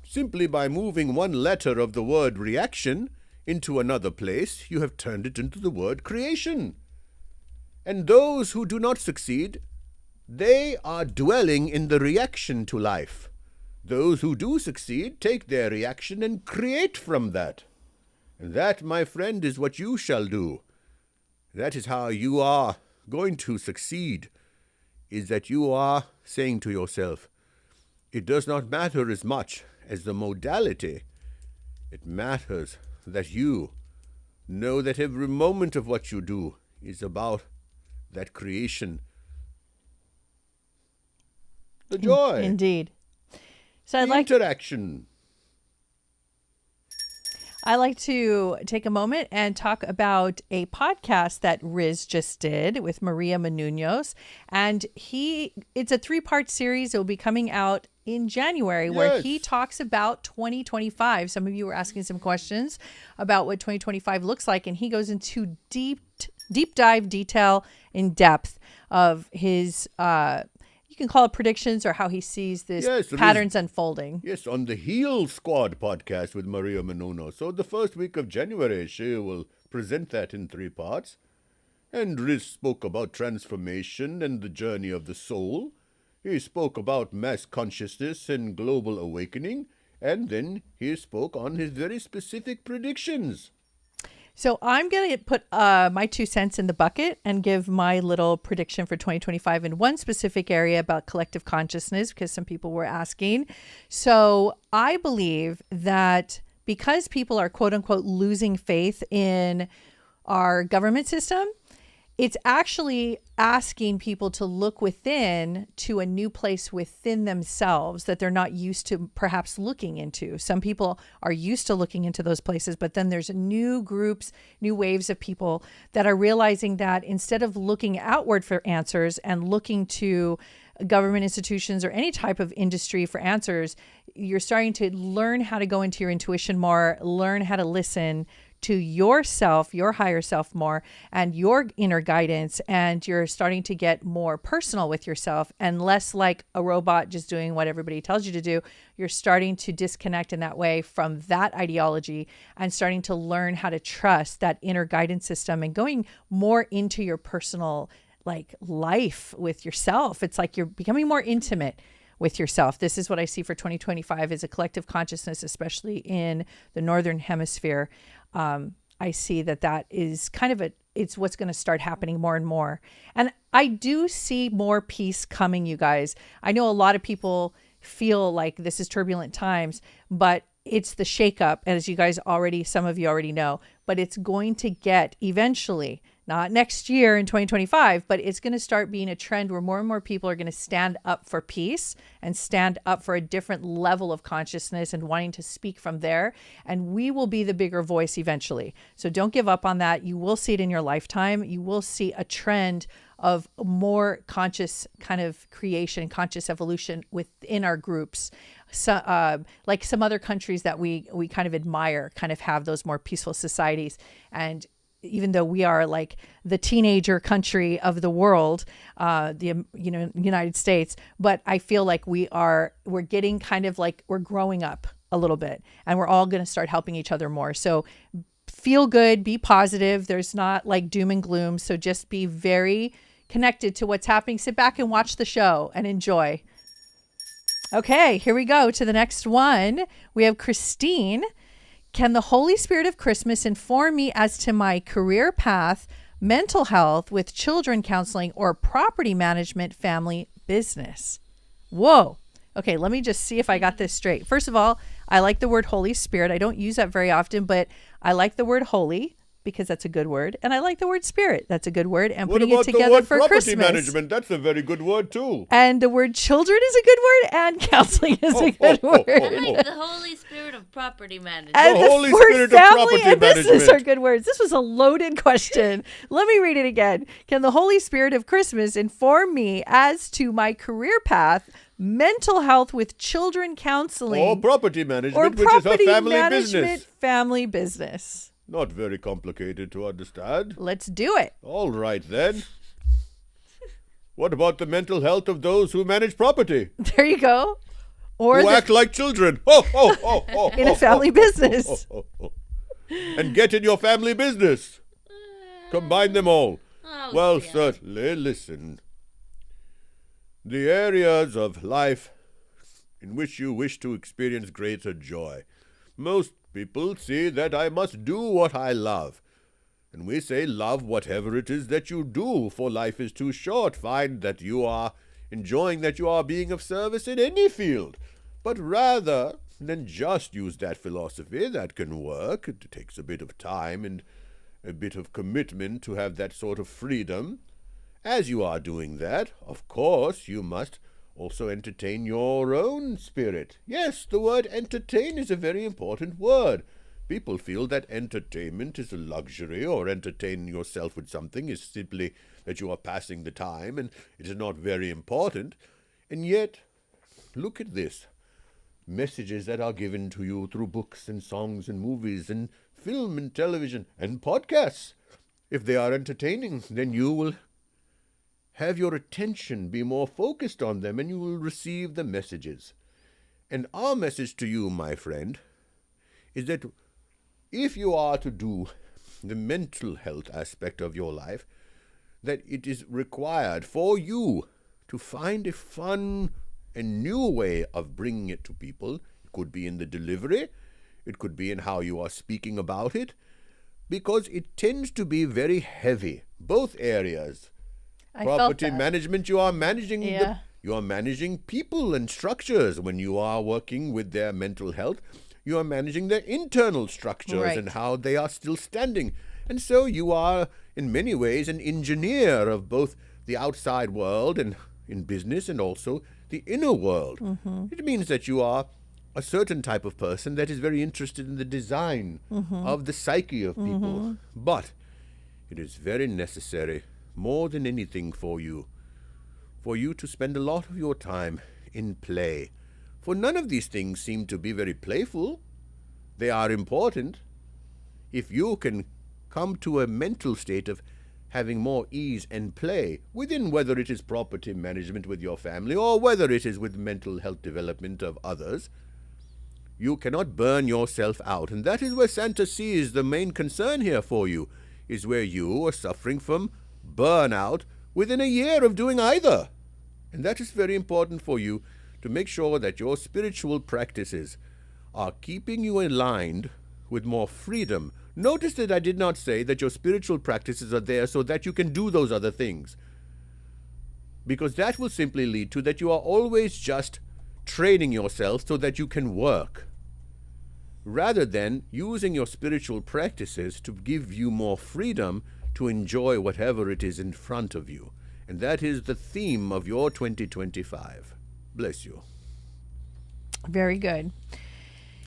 Simply by moving one letter of the word reaction into another place, you have turned it into the word creation. And those who do not succeed, they are dwelling in the reaction to life. Those who do succeed take their reaction and create from that. And that, my friend, is what you shall do. That is how you are going to succeed, is that you are saying to yourself, it does not matter as much as the modality. It matters that you know that every moment of what you do is about that creation. The joy. Indeed. So The interaction. I like to take a moment and talk about a podcast that Riz just did with Maria Menounos. And it's a 3-part series. It will be coming out in January, where he talks about 2025. Some of you were asking some questions about what 2025 looks like. And he goes into deep dive detail in depth of his, you can call it predictions, or how he sees this patterns unfolding. Yes, on the Heal Squad podcast with Maria Menounos. So the first week of January, she will present that in 3 parts. And Riz spoke about transformation and the journey of the soul. He spoke about mass consciousness and global awakening. And then he spoke on his very specific predictions. So I'm going to put my 2 cents in the bucket and give my little prediction for 2025 in one specific area about collective consciousness, because some people were asking. So I believe that because people are, quote unquote, losing faith in our government system, it's actually asking people to look within to a new place within themselves that they're not used to perhaps looking into. Some people are used to looking into those places, but then there's new groups, new waves of people that are realizing that instead of looking outward for answers and looking to government institutions or any type of industry for answers, you're starting to learn how to go into your intuition more, learn how to listen, to yourself, your higher self more, and your inner guidance, and you're starting to get more personal with yourself and less like a robot just doing what everybody tells you to do. You're starting to disconnect in that way from that ideology and starting to learn how to trust that inner guidance system and going more into your personal like life with yourself. It's like you're becoming more intimate with yourself. This is what I see for 2025 is a collective consciousness, especially in the Northern Hemisphere. I see that is kind of it's what's going to start happening more and more. And I do see more peace coming, you guys. I know a lot of people feel like this is turbulent times, but it's the shakeup, as you guys some of you already know, but it's going to get eventually, not next year in 2025, but it's going to start being a trend where more and more people are going to stand up for peace and stand up for a different level of consciousness and wanting to speak from there. And we will be the bigger voice eventually. So don't give up on that. You will see it in your lifetime. You will see a trend of more conscious kind of creation, conscious evolution within our groups. So, like some other countries that we kind of admire, kind of have those more peaceful societies. And even though we are like the teenager country of the world, United States, but I feel like we're getting kind of like we're growing up a little bit, and we're all going to start helping each other more. So feel good, be positive. There's not like doom and gloom. So just be very connected to what's happening. Sit back and watch the show and enjoy. Okay, here we go to the next one. We have Christine. Can the Holy Spirit of Christmas inform me as to my career path, mental health with children counseling, or property management, family business? Whoa. Okay, let me just see if I got this straight. First of all, I like the word Holy Spirit. I don't use that very often, but I like the word holy because that's a good word. And I like the word spirit. That's a good word. And putting it together for property Christmas. management? That's a very good word too. And the word children is a good word, and counseling is a good word. I like the Holy Spirit of property management. And The the Holy word Spirit of family property and business management. are good words. This was a loaded question. Let me read it again. Can the Holy Spirit of Christmas inform me as to my career path, mental health with children counseling, Or property management, or which is property a family management, business. family business? Not very complicated to understand. Let's do it. All right then. What about the mental health of those who manage property? There you go. Or Who act like children. in a family business. And get in your family business. Combine them all. Oh, Well, yeah. certainly, listen. The areas of life in which you wish to experience greater joy. Most people see that I must do what I love. And we say love whatever it is that you do, for life is too short. Find that you are enjoying that you are being of service in any field. But rather than just use that philosophy, that can work. It takes a bit of time and a bit of commitment to have that sort of freedom. As you are doing that, of course, you must also entertain your own spirit. Yes, the word entertain is a very important word. People feel that entertainment is a luxury, or entertaining yourself with something is simply that you are passing the time, and it is not very important. And yet, look at this. Messages that are given to you through books and songs and movies and film and television and podcasts. If they are entertaining, then you will have your attention be more focused on them, and you will receive the messages. And our message to you, my friend, is that if you are to do the mental health aspect of your life, that it is required for you to find a fun and new way of bringing it to people. It could be in the delivery, it could be in how you are speaking about it, because it tends to be very heavy, both areas. I felt Property that. management, you are managing Yeah. you are managing people and structures. When you are working with their mental health, you are managing their internal structures Right. and how they are still standing. And so you are, in many ways, an engineer of both the outside world and in business, and also the inner world. Mm-hmm. It means that you are a certain type of person that is very interested in the design of the psyche of people. But it is very necessary, more than anything, for you to spend a lot of your time in play. For none of these things seem to be very playful. They are important. if you can come to a mental state of having more ease and play within, whether it is property management with your family or whether it is with mental health development of others, you cannot burn yourself out. And that is where Santa sees the main concern here for you, is where you are suffering from burnout within a year of doing either. And that is very important for you, to make sure that your spiritual practices are keeping you aligned with more freedom. Notice that I did not say that your spiritual practices are there so that you can do those other things, because that will simply lead to that you are always just training yourself so that you can work, rather than using your spiritual practices to give you more freedom to enjoy whatever it is in front of you. And that is the theme of your 2025. Bless you. Very good.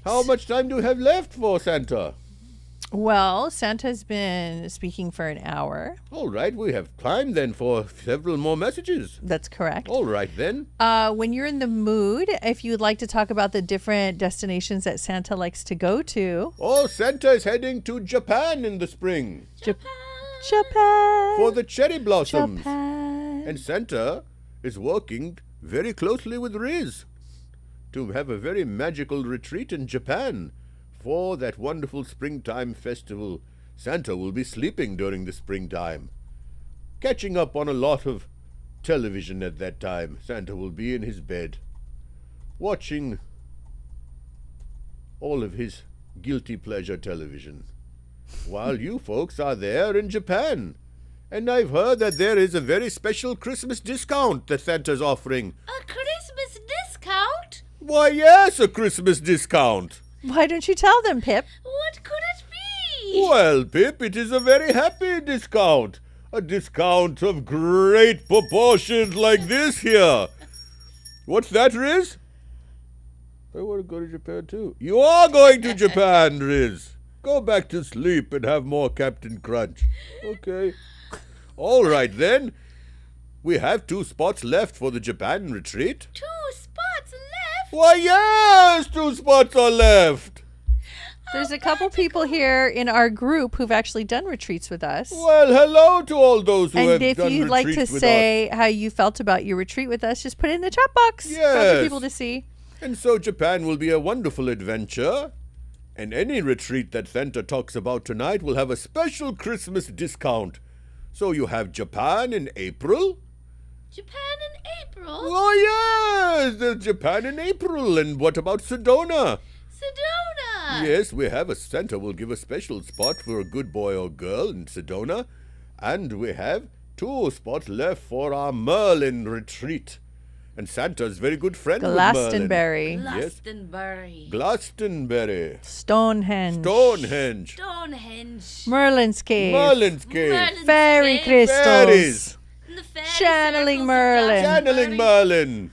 How much time do you have left for Santa? Well, Santa's been speaking for an hour. All right, we have time then for several more messages. That's correct. All right then. When you're in the mood, if you'd like to talk about the different destinations that Santa likes to go to. Oh, Santa is heading to Japan in the spring. Japan. For the cherry blossoms. Japan. And Santa is working very closely with Riz to have a very magical retreat in Japan for that wonderful springtime festival. Santa will be sleeping during the springtime, catching up on a lot of television at that time. Santa will be in his bed, watching all of his guilty pleasure television, while you folks are there in Japan. And I've heard that there is a very special Christmas discount that Santa's offering. A Christmas discount? Why, yes, a Christmas discount. Why don't you tell them, Pip? What could it be? Well, Pip, it is a very happy discount. A discount of great proportions like this here. What's that, Riz? I want to go to Japan, too. You are going to Japan, Riz. Go back to sleep and have more Captain Crunch. Okay. All right, then. We have 2 spots left for the Japan retreat. 2 spots left? Why, yes, 2 spots are left. There's a couple people here in our group who've actually done retreats with us. Well, hello to all those who have And if done you'd like to retreats with say how you felt about your retreat with us, just put it in the chat box for other Yes. people to see. And so Japan will be a wonderful adventure. And any retreat that Santa talks about tonight will have a special Christmas discount. So you have Japan in April. Japan in April? Oh, yes, there's Japan in April. And what about Sedona? Sedona! Yes, we have Santa will give a special spot for a good boy or girl in Sedona. And we have 2 spots left for our Merlin retreat. And Santa's very good friend with Merlin. Glastonbury. Glastonbury. Glastonbury. Stonehenge. Stonehenge. Stonehenge. Merlin's Cave. Merlin's Cave. Merlin's Fairy Cave. crystals. Fairies. And the fairy Channeling circles of Merlin. Channeling Merlin.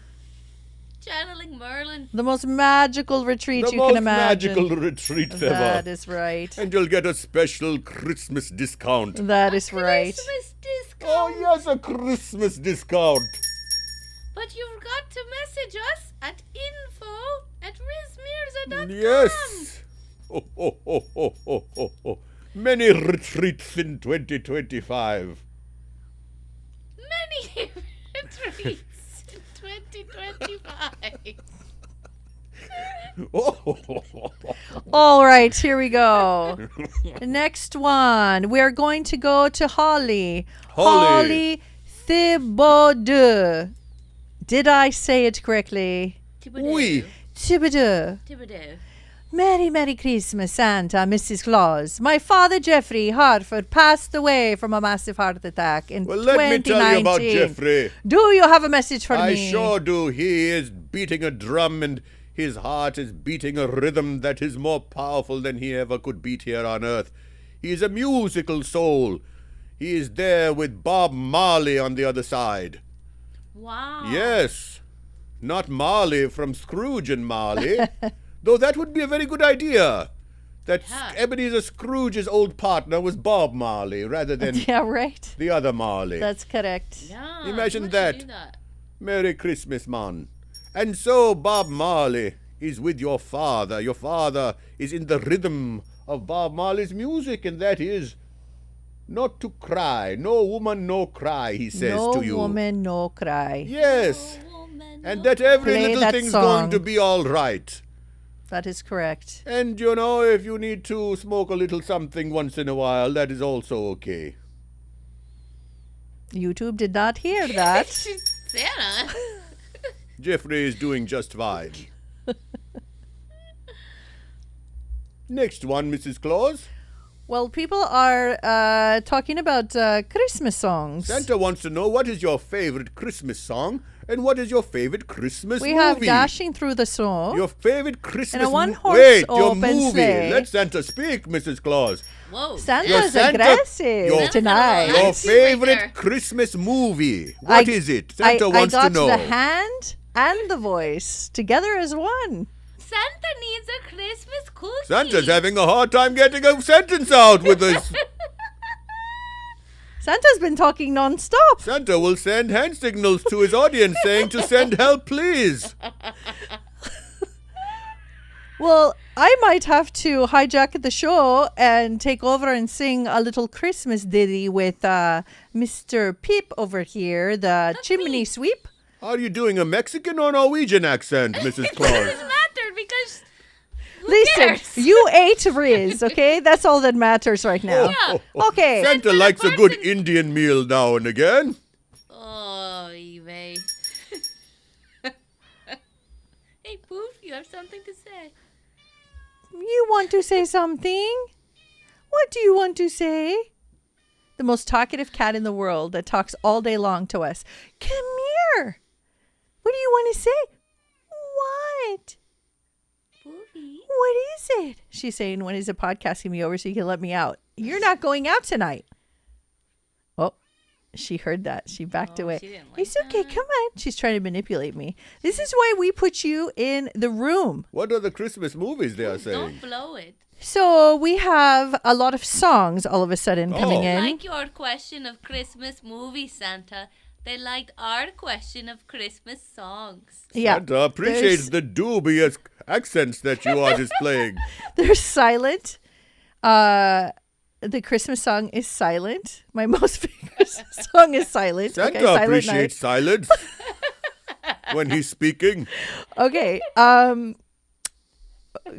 Channeling Merlin. The most magical retreat The you most can imagine. magical retreat That ever. is right. And you'll get a special Christmas discount. That is right. Christmas discount. Oh, yes, a Christmas discount. But you've got to message us at info@rizmirza.com. Yes. Oh, oh, oh, oh, oh, oh, oh. Many retreats in 2025. Many retreats in 2025. Oh, oh, oh, oh, oh. All right, here we go. Next one. We're going to go to Holly. Holly. Thibaudot. Did I say it correctly? Oui. Thibaudot. Thibaudot. Merry, Merry Christmas, Santa, Mrs. Claus. My father, Jeffrey Hartford, passed away from a massive heart attack in Well, 2019. let me tell you about Jeffrey. Do you have a message for I me? sure do. He is beating a drum and his heart is beating a rhythm that is more powerful than he ever could beat here on earth. He is a musical soul. He is there with Bob Marley on the other side. Wow. Yes. Not Marley from Scrooge and Marley. Though that would be a very good idea. That Yeah. Ebenezer Scrooge's old partner was Bob Marley rather than Yeah, right. the other Marley. That's correct. Yeah. Imagine someone should that. do that. Merry Christmas, man. And so Bob Marley is with your father. Your father is in the rhythm of Bob Marley's music, and that is not to cry. No woman, no cry, he says to you. No woman, no cry. Yes. No woman, And no that every Play little that thing's song. going to be all right. That is correct. And, you know, if you need to smoke a little something once in a while, that is also okay. YouTube did not hear that. Santa. Jeffrey is doing just fine. Next one, Mrs. Claus. Well, people are talking about Christmas songs. Santa wants to know what is your favorite Christmas song and what is your favorite Christmas We movie? have Dashing Through the Snow. Your favorite Christmas And a one-horse Wait, your open movie. sleigh. Let Santa speak, Mrs. Claus. Whoa. Santa's Santa- aggressive your- tonight. Your- Your Let's see right favorite there. Christmas movie. What is it? Santa I wants got to know. the hand and the voice together as one. Santa needs a Christmas cookie. Santa's having a hard time getting a sentence out with us. Santa's been talking non-stop. Santa will send hand signals to his audience saying to send help, please. Well, I might have to hijack the show and take over and sing a little Christmas ditty with Mr. Peep over here, the chimney me. sweep. Are you doing a Mexican or Norwegian accent, Mrs. It Claus? doesn't matter because who Listen, cares? you ate Riz, okay? That's all that matters right now. Yeah. Okay. Santa for the likes a good person- Indian meal now and again. Oh, Eve. Hey, Poof, you have something to say. You want to say something? What do you want to say? The most talkative cat in the world that talks all day long to us. Come here. What do you want to say? What? Poofy. What is it? She's saying when he's podcasting me over so he can let me out. You're not going out tonight. Oh, she heard that. She backed Oh, away. she didn't like It's okay. that. Come on. She's trying to manipulate me. This is why we put you in the room. What are the Christmas movies they are Don't saying? blow it. So we have a lot of songs all of a sudden coming Oh. in. Like your question of Christmas movie, Santa. They liked our question of Christmas songs. Yeah. Santa appreciates the dubious accents that you are displaying. They're silent. The Christmas song is silent. My most favorite song is silent. Santa Silent appreciates silence when he's speaking. Night. Okay.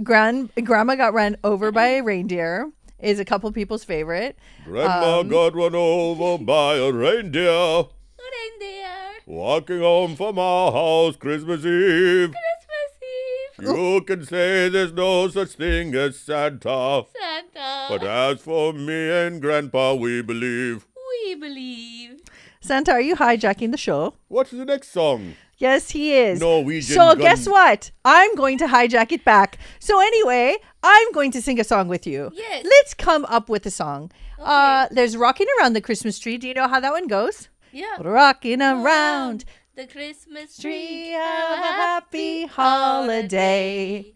Grandma got run over by a reindeer is a couple people's favorite. Grandma got run over by a reindeer Reindeer, walking home from our house Christmas Eve. Christmas Eve, You can say there's no such thing as Santa. Santa. But as for me and Grandpa, we believe. We believe. Santa, are you hijacking the show? What's the next song? Yes, he is. Norwegian So gun- guess what? I'm going to hijack it back. So anyway, I'm going to sing a song with you. Yes. Let's come up with a song. Okay. There's Rocking Around the Christmas Tree. Do you know how that one goes? Yeah. Rocking around the Christmas tree, tree. a happy holiday.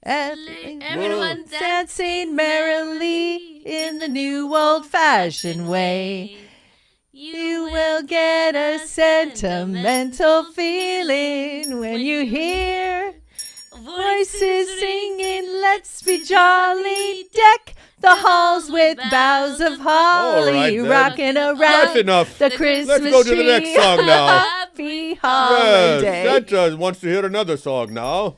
And Everyone dancing merrily in the new old-fashioned way. You will get a sentimental feeling when you hear voices singing, let's be jolly, deck the halls with boughs of holly, All right, then. rocking around That's enough. the Christmas Let's go to the tree. next song now. Happy Yes, holiday. Santa wants to hear another song now.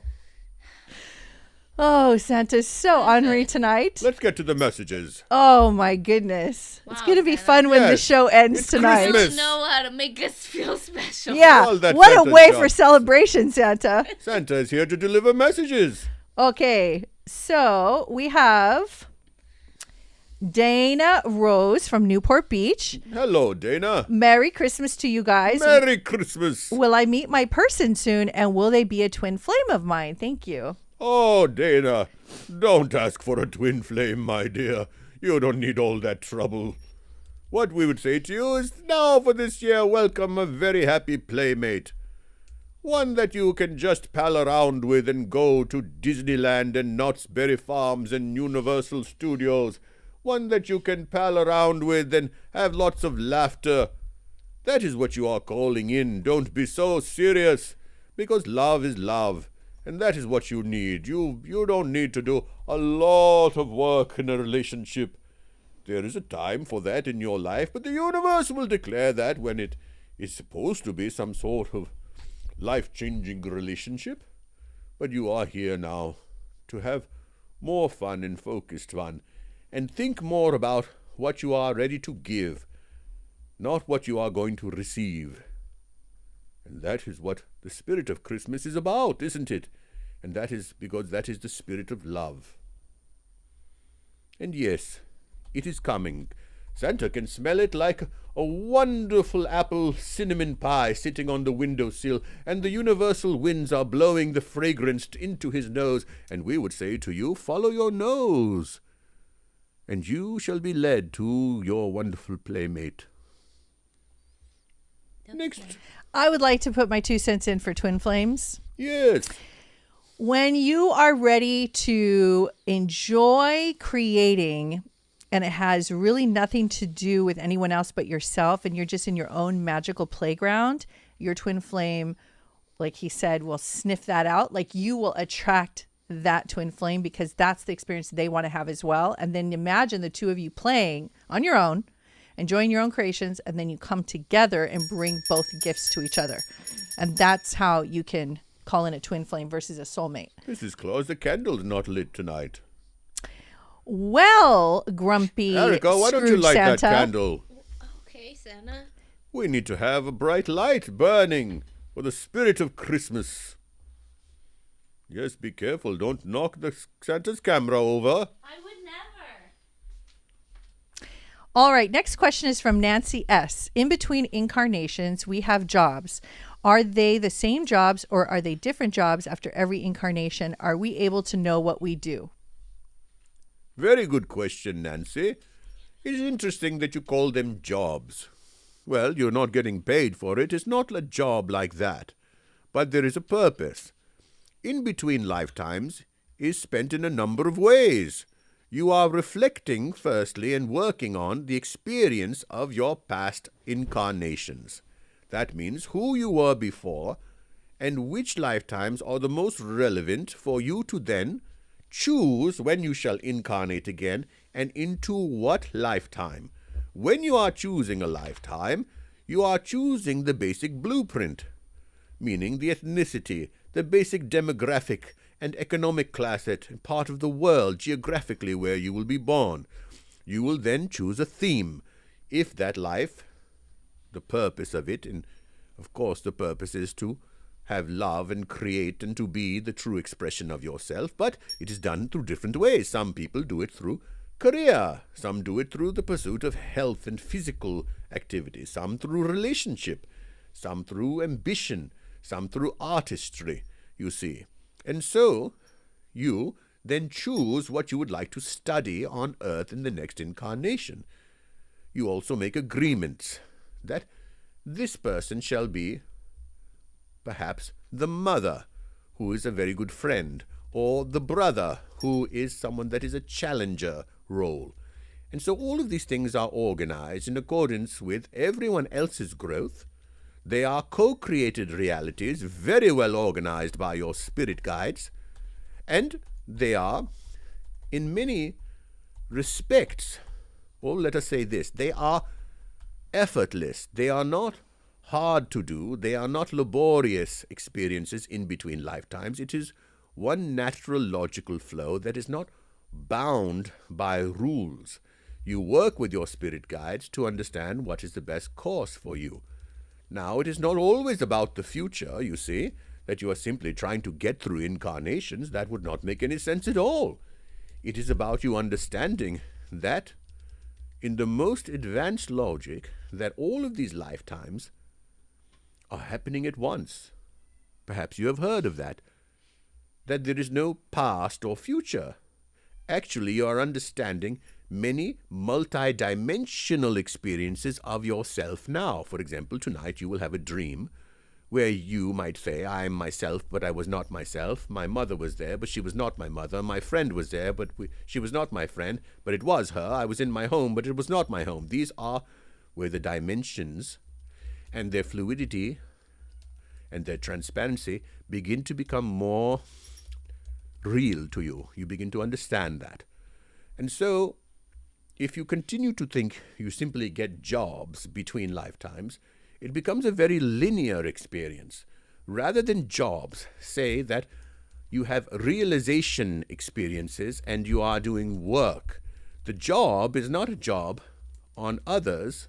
Oh, Santa's so ornery tonight. Let's get to the messages. Oh my goodness. It's Wow, going to be Santa. fun when the Yes, show ends it's tonight. Christmas. You know how to make us feel special. Yeah. All that What a Santa's way job. for celebration, Santa. Santa is here to deliver messages. Okay. So we have Dana Rose from Newport Beach. Hello, Dana. Merry Christmas to you guys. Merry Christmas. Will I meet my person soon, and will they be a twin flame of mine? Thank you. Oh, Dana, don't ask for a twin flame, my dear. You don't need all that trouble. What we would say to you is now for this year, welcome a very happy playmate. One that you can just pal around with and go to Disneyland and Knott's Berry Farms and Universal Studios. One that you can pal around with and have lots of laughter. That is what you are calling in. Don't be so serious, because love is love. And that is what you need. You don't need to do a lot of work in a relationship. There is a time for that in your life, but the universe will declare that when it is supposed to be some sort of life-changing relationship. But you are here now to have more fun and focused fun, and think more about what you are ready to give, not what you are going to receive. And that is what the spirit of Christmas is about, isn't it? And that is because that is the spirit of love. And yes, it is coming. Santa can smell it like a wonderful apple cinnamon pie sitting on the windowsill, and the universal winds are blowing the fragrance into his nose, and we would say to you, follow your nose, and you shall be led to your wonderful playmate. Next. I would like to put my 2 cents in for twin flames. Yes. When you are ready to enjoy creating, and it has really nothing to do with anyone else but yourself, and you're just in your own magical playground, your twin flame, like he said, will sniff that out. Like, you will attract that twin flame because that's the experience they want to have as well. And then imagine the two of you playing on your own, enjoying your own creations, and then you come together and bring both gifts to each other. And that's how you can call in a twin flame versus a soulmate. Mrs. Claus, the candle's not lit tonight. Well, grumpy Erica, why don't you Scrooge light Santa. that candle? Okay, Santa. We need to have a bright light burning for the spirit of Christmas. Yes, be careful. Don't knock the Santa's camera over. I would never. All right, next question is from Nancy S. In between incarnations, we have jobs. Are they the same jobs or are they different jobs after every incarnation? Are we able to know what we do? Very good question, Nancy. It is interesting that you call them jobs. Well, you're not getting paid for it. It's not a job like that. But there is a purpose. In between lifetimes is spent in a number of ways. You are reflecting, firstly, and working on the experience of your past incarnations. That means who you were before and which lifetimes are the most relevant for you to then choose when you shall incarnate again and into what lifetime. When you are choosing a lifetime, you are choosing the basic blueprint, meaning the ethnicity, the basic demographic and economic class at part of the world geographically where you will be born. You will then choose a theme. If that life, the purpose of it, and of course the purpose is to have love and create and to be the true expression of yourself, but it is done through different ways. Some people do it through career, some do it through the pursuit of health and physical activity, some through relationship, some through ambition, some through artistry, you see. And so you then choose what you would like to study on earth in the next incarnation. You also make agreements that this person shall be perhaps the mother, who is a very good friend, or the brother, who is someone that is a challenger role. And so all of these things are organized in accordance with everyone else's growth. They are co-created realities, very well organized by your spirit guides, and they are, in many respects, or let us say this, they are effortless. They are not hard to do. They are not laborious experiences in between lifetimes. It is one natural logical flow that is not bound by rules. You work with your spirit guides to understand what is the best course for you. Now, it is not always about the future, you see, that you are simply trying to get through incarnations. That would not make any sense at all. It is about you understanding that in the most advanced logic, that all of these lifetimes are happening at once. Perhaps you have heard of that there is no past or future. Actually, you are understanding many multidimensional experiences of yourself now. For example, tonight you will have a dream where you might say, I am myself, but I was not myself. My mother was there, but she was not my mother. My friend was there, but she was not my friend, but it was her. I was in my home, but it was not my home. These are where the dimensions and their fluidity and their transparency begin to become more real to you. You begin to understand that. And so, if you continue to think you simply get jobs between lifetimes, it becomes a very linear experience. Rather than jobs, say that you have realization experiences and you are doing work. The job is not a job on others.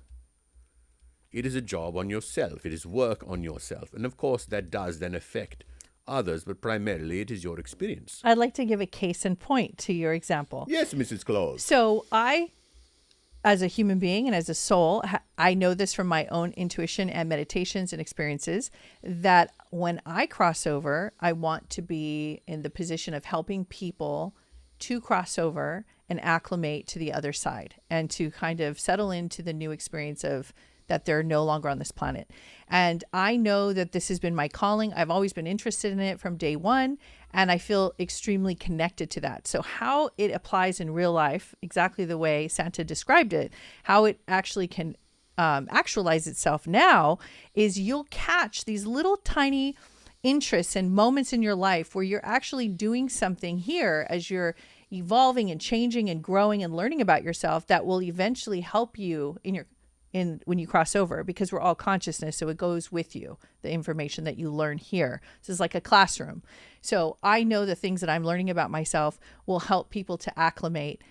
It is a job on yourself. It is work on yourself. And of course, that does then affect others, but primarily it is your experience. I'd like to give a case in point to your example. Yes, Mrs. Claus. So I, as a human being and as a soul, I know this from my own intuition and meditations and experiences, that when I cross over, I want to be in the position of helping people to cross over and acclimate to the other side and to kind of settle into the new experience of that they're no longer on this planet. And I know that this has been my calling. I've always been interested in it from day one, and I feel extremely connected to that. So how it applies in real life, exactly the way Santa described it, how it actually can actualize itself now is you'll catch these little tiny interests and moments in your life where you're actually doing something here as you're evolving and changing and growing and learning about yourself that will eventually help you in when you cross over, because we're all consciousness. So it goes with you, the information that you learn here. This is like a classroom. So I know the things that I'm learning about myself will help people to acclimate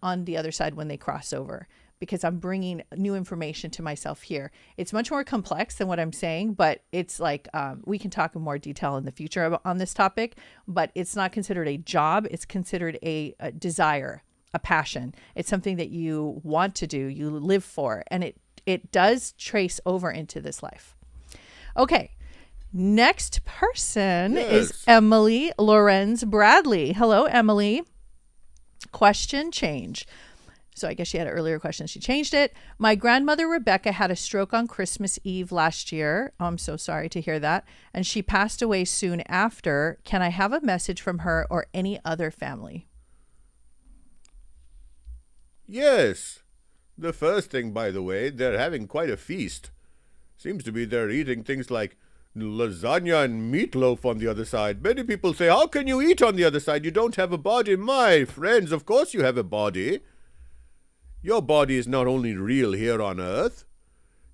on the other side when they cross over, because I'm bringing new information to myself here. It's much more complex than what I'm saying, but it's like, we can talk in more detail in the future on this topic, but it's not considered a job. It's considered a desire, a passion. It's something that you want to do, you live for, and it does trace over into this life. Okay. Next person is Emily Lorenz Bradley. Hello, Emily. Question change. So I guess she had an earlier question. She changed it. My grandmother, Rebecca, had a stroke on Christmas Eve last year. I'm so sorry to hear that. And she passed away soon after. Can I have a message from her or any other family? Yes. The first thing, by the way, they're having quite a feast. Seems to be they're eating things like lasagna and meatloaf on the other side. Many people say, how can you eat on the other side? You don't have a body. My friends, of course you have a body. Your body is not only real here on earth.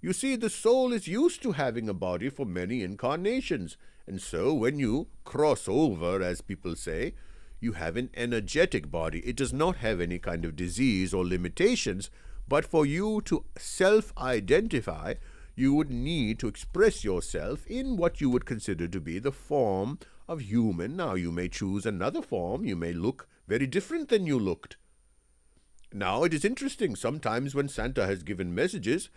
You see, the soul is used to having a body for many incarnations. And so when you cross over, as people say, you have an energetic body. It does not have any kind of disease or limitations, but for you to self-identify, you would need to express yourself in what you would consider to be the form of human. Now, you may choose another form. You may look very different than you looked. Now, it is interesting sometimes when Santa has given messages,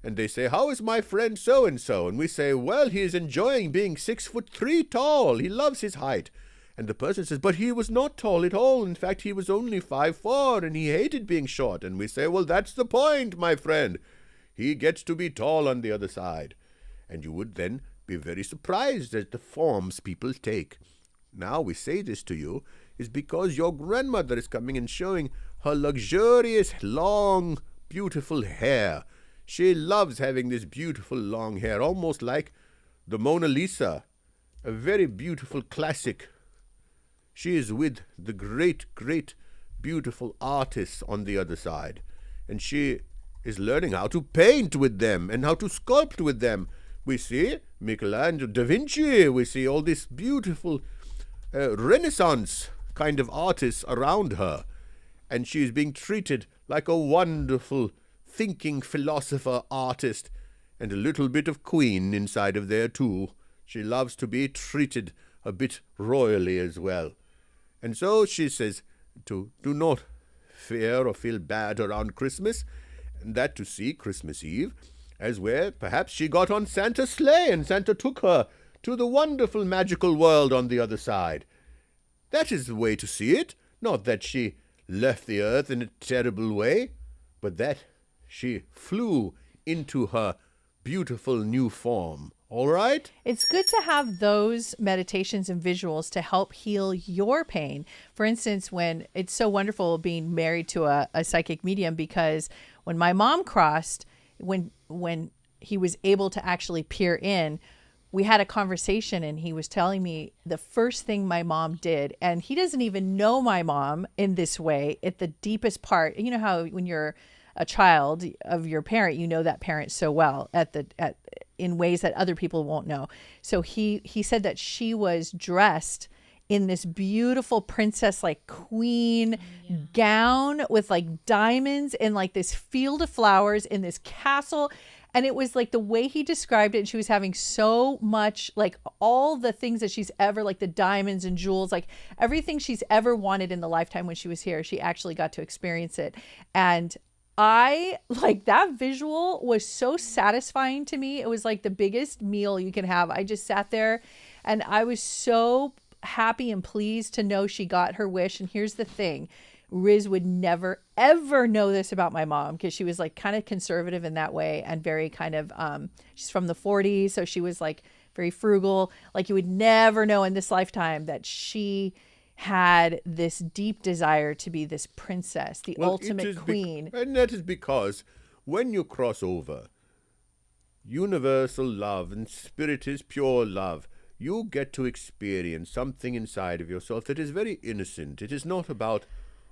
and they say, how is my friend so-and-so? And we say, well, he is enjoying being 6'3" tall. He loves his height. And the person says, but he was not tall at all. In fact, he was only 5'4", and he hated being short. And we say, well, that's the point, my friend. He gets to be tall on the other side. And you would then be very surprised at the forms people take. Now we say this to you is because your grandmother is coming and showing her luxurious, long, beautiful hair. She loves having this beautiful long hair, almost like the Mona Lisa, a very beautiful classic. She is with the great, great, beautiful artists on the other side. And she is learning how to paint with them and how to sculpt with them. We see Michelangelo, Da Vinci, we see all these beautiful Renaissance kind of artists around her. And she is being treated like a wonderful thinking philosopher artist, and a little bit of queen inside of there too. She loves to be treated a bit royally as well. And so she says to do not fear or feel bad around Christmas, and that to see Christmas Eve as where perhaps she got on Santa's sleigh and Santa took her to the wonderful magical world on the other side. That is the way to see it, not that she left the earth in a terrible way, but that she flew into her beautiful new form. All right? It's good to have those meditations and visuals to help heal your pain. For instance, when it's so wonderful being married to a psychic medium, because when my mom crossed, when he was able to actually peer in, we had a conversation, and he was telling me the first thing my mom did, and he doesn't even know my mom in this way at the deepest part. You know how when you're a child of your parent, you know that parent so well in ways that other people won't know. So he said that she was dressed in this beautiful princess, like queen gown with like diamonds and like this field of flowers in this castle. And it was like the way he described it. And she was having so much, like all the things that she's ever, like the diamonds and jewels, like everything she's ever wanted in the lifetime when she was here, she actually got to experience it. And I like that visual was so satisfying to me. It was like the biggest meal you can have. I just sat there and I was so happy and pleased to know she got her wish. And here's the thing. Riz would never, ever know this about my mom because she was like kind of conservative in that way and very kind of, she's from the 40s. So she was like very frugal. Like you would never know in this lifetime that she had this deep desire to be this princess, the ultimate queen. And that is because when you cross over, universal love and spirit is pure love. You get to experience something inside of yourself that is very innocent. It is not about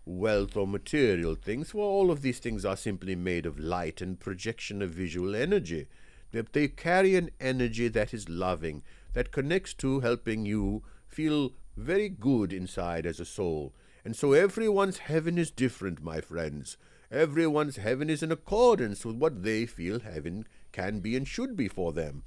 wealth or material things, for all of these things are simply made of light and projection of visual energy. They carry an energy that is loving, that connects to helping you feel very good inside as a soul. And so everyone's heaven is different, my friends. Everyone's heaven is in accordance with what they feel heaven can be and should be for them.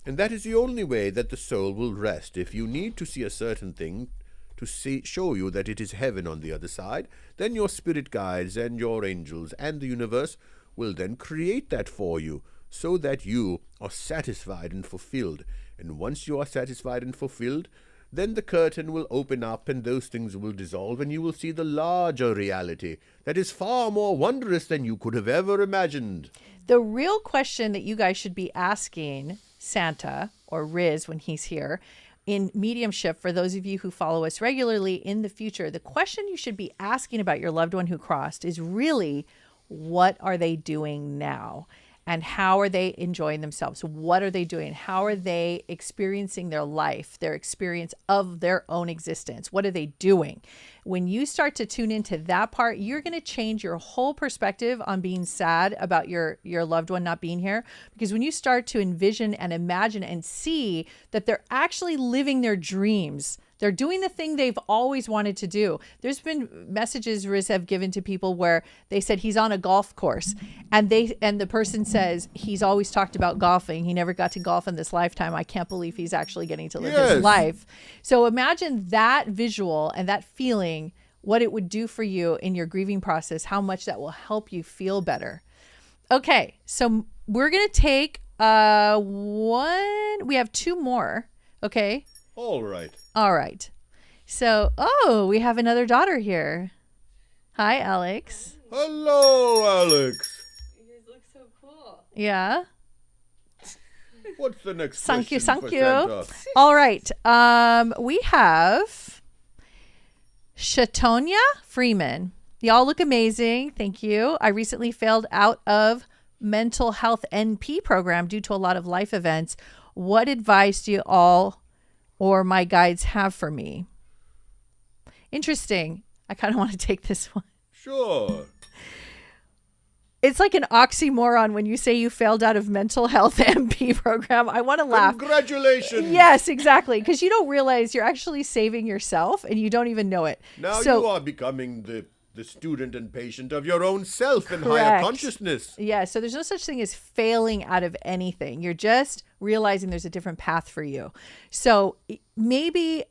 And that is the only way that the soul will rest. If you need to see a certain thing to show you that it is heaven on the other side, then your spirit guides and your angels and the universe will then create that for you so that you are satisfied and fulfilled. And once you are satisfied and fulfilled, then the curtain will open up and those things will dissolve and you will see the larger reality that is far more wondrous than you could have ever imagined. The real question that you guys should be asking Santa or Riz when he's here in mediumship, for those of you who follow us regularly in the future, the question you should be asking about your loved one who crossed is really, what are they doing now? And how are they enjoying themselves? What are they doing? How are they experiencing their life, their experience of their own existence? What are they doing? When you start to tune into that part, you're going to change your whole perspective on being sad about your loved one not being here. Because when you start to envision and imagine and see that they're actually living their dreams, they're doing the thing they've always wanted to do. There's been messages Riz have given to people where they said he's on a golf course and the person says he's always talked about golfing. He never got to golf in this lifetime. I can't believe he's actually getting to live his life. So imagine that visual and that feeling, what it would do for you in your grieving process, how much that will help you feel better. Okay, so we're going to take we have two more, okay? All right. So, we have another daughter here. Hi, Alex. Hello, Alex. You guys look so cool. Yeah. What's the next Thank you. question for Santa? All right. We have Shatonia Freeman. Y'all look amazing. Thank you. I recently failed out of mental health NP program due to a lot of life events. What advice do you all or my guides have for me? Interesting. I kind of want to take this one. Sure. It's like an oxymoron when you say you failed out of mental health MP program. I want to laugh. Congratulations. Yes, exactly. Because you don't realize you're actually saving yourself and you don't even know it. Now you are becoming the student and patient of your own self and higher consciousness. Yeah, so there's no such thing as failing out of anything. You're just realizing there's a different path for you. So maybe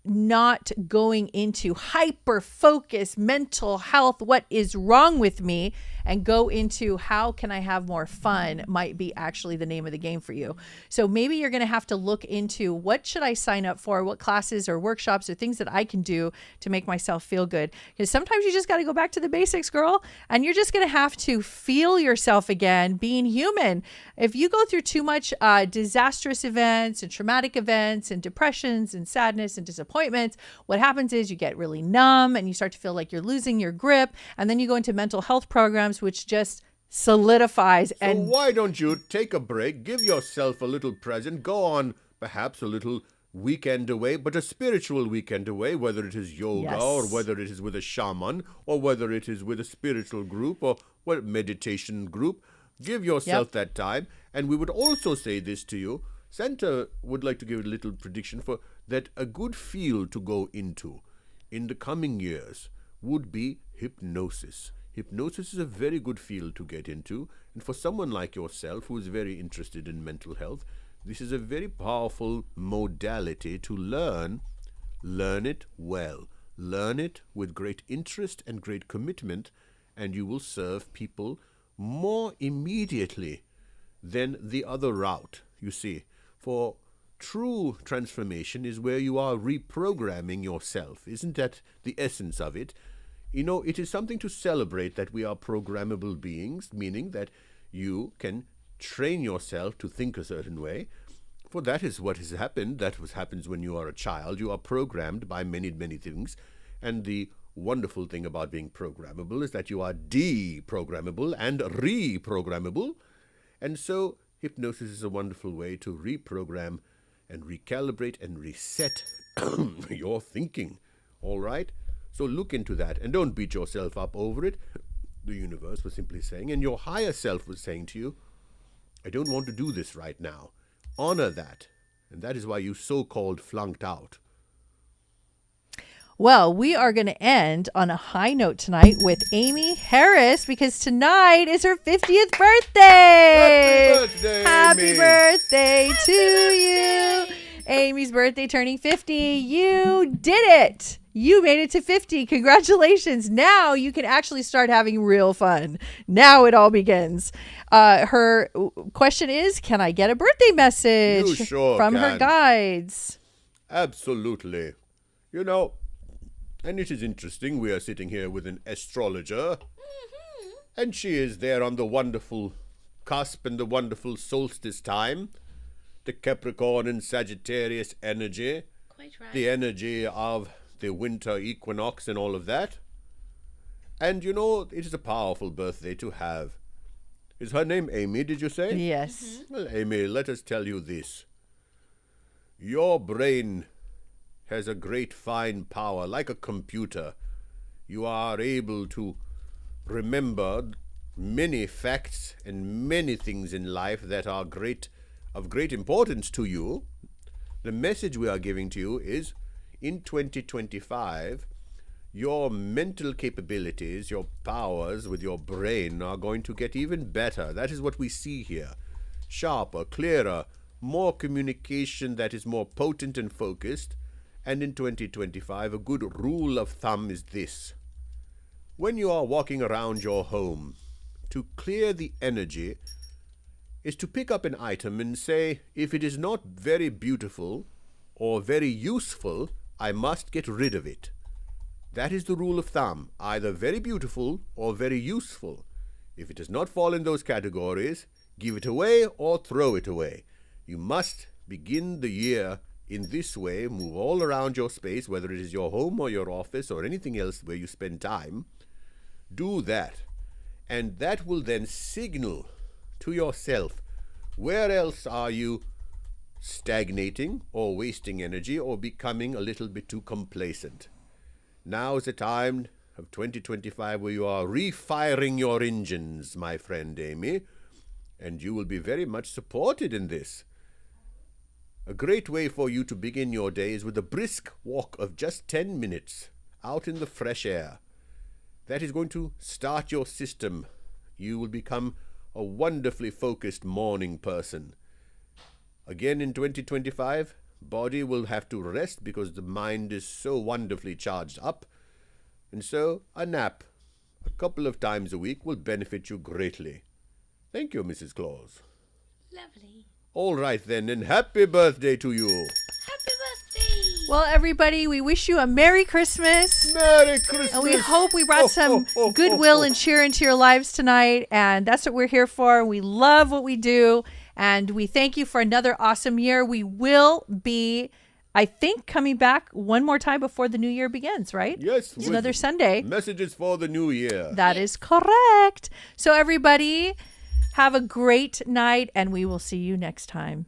not going into hyper focus mental health, what is wrong with me, and go into how can I have more fun might be actually the name of the game for you. So maybe you're going to have to look into what should I sign up for, what classes or workshops or things that I can do to make myself feel good. Because sometimes you just got to go back to the basics, girl, and you're just going to have to feel yourself again being human. If you go through too much disastrous events and traumatic events and depressions and sadness and disappointments, what happens is you get really numb and you start to feel like you're losing your grip, and then you go into mental health programs which just solidifies. So why don't you take a break, give yourself a little present, go on perhaps a little weekend away, but a spiritual weekend away, whether it is yoga or Yes. whether it is with a shaman or whether it is with a spiritual group or meditation group. Give yourself that time. And we would also say this to you. Santa would like to give a little prediction for that a good field to go into in the coming years would be hypnosis. Hypnosis is a very good field to get into, and for someone like yourself who is very interested in mental health, this is a very powerful modality to learn. Learn it well. Learn it with great interest and great commitment, and you will serve people more immediately than the other route, you see. For true transformation is where you are reprogramming yourself. Isn't that the essence of it? You know, it is something to celebrate that we are programmable beings, meaning that you can train yourself to think a certain way. For that is what has happened. That what happens when you are a child. You are programmed by many, many things. And the wonderful thing about being programmable is that you are deprogrammable and reprogrammable. And so hypnosis is a wonderful way to reprogram and recalibrate and reset your thinking. All right? So look into that and don't beat yourself up over it. The universe was simply saying, and your higher self was saying to you, I don't want to do this right now. Honor that. And that is why you so-called flunked out. Well, we are going to end on a high note tonight with Amy Harris because tonight is her 50th birthday. Happy birthday, Happy Amy. birthday to you. Amy's birthday turning 50. You did it. You made it to 50. Congratulations. Now you can actually start having real fun. Now it all begins. Her question is, can I get a birthday message You sure from her can. guides? Absolutely. You know, and it is interesting, we are sitting here with an astrologer, and she is there on the wonderful cusp and the wonderful solstice time, the Capricorn and Sagittarius energy, Quite right. the energy of the winter equinox and all of that. And you know, it is a powerful birthday to have. Is her name Amy, did you say? Yes. Well, Amy, let us tell you this. Your brain has a great fine power, like a computer. You are able to remember many facts and many things in life that are of great importance to you. The message we are giving to you is, in 2025, your mental capabilities, your powers with your brain are going to get even better. That is what we see here. Sharper, clearer, more communication that is more potent and focused. And in 2025, a good rule of thumb is this. When you are walking around your home, to clear the energy is to pick up an item and say, if it is not very beautiful or very useful, I must get rid of it. That is the rule of thumb, either very beautiful or very useful. If it does not fall in those categories, give it away or throw it away. You must begin the year in this way, move all around your space, whether it is your home or your office or anything else where you spend time. Do that. And that will then signal to yourself, where else are you stagnating or wasting energy or becoming a little bit too complacent. Now is the time of 2025 where you are refiring your engines, my friend Amy, and you will be very much supported in this. A great way for you to begin your day is with a brisk walk of just 10 minutes out in the fresh air. That is going to start your system. You will become a wonderfully focused morning person. Again in 2025, body will have to rest because the mind is so wonderfully charged up. And so a nap a couple of times a week will benefit you greatly. Thank you, Mrs. Claus. Lovely. All right then, and happy birthday to you. Happy birthday. Well, everybody, we wish you a Merry Christmas. Merry Christmas. And we hope we brought some goodwill and cheer into your lives tonight. And that's what we're here for. We love what we do. And we thank you for another awesome year. We will be, I think, coming back one more time before the new year begins, right? Yes. It's another Sunday. Messages for the new year. That is correct. So everybody, have a great night, and we will see you next time.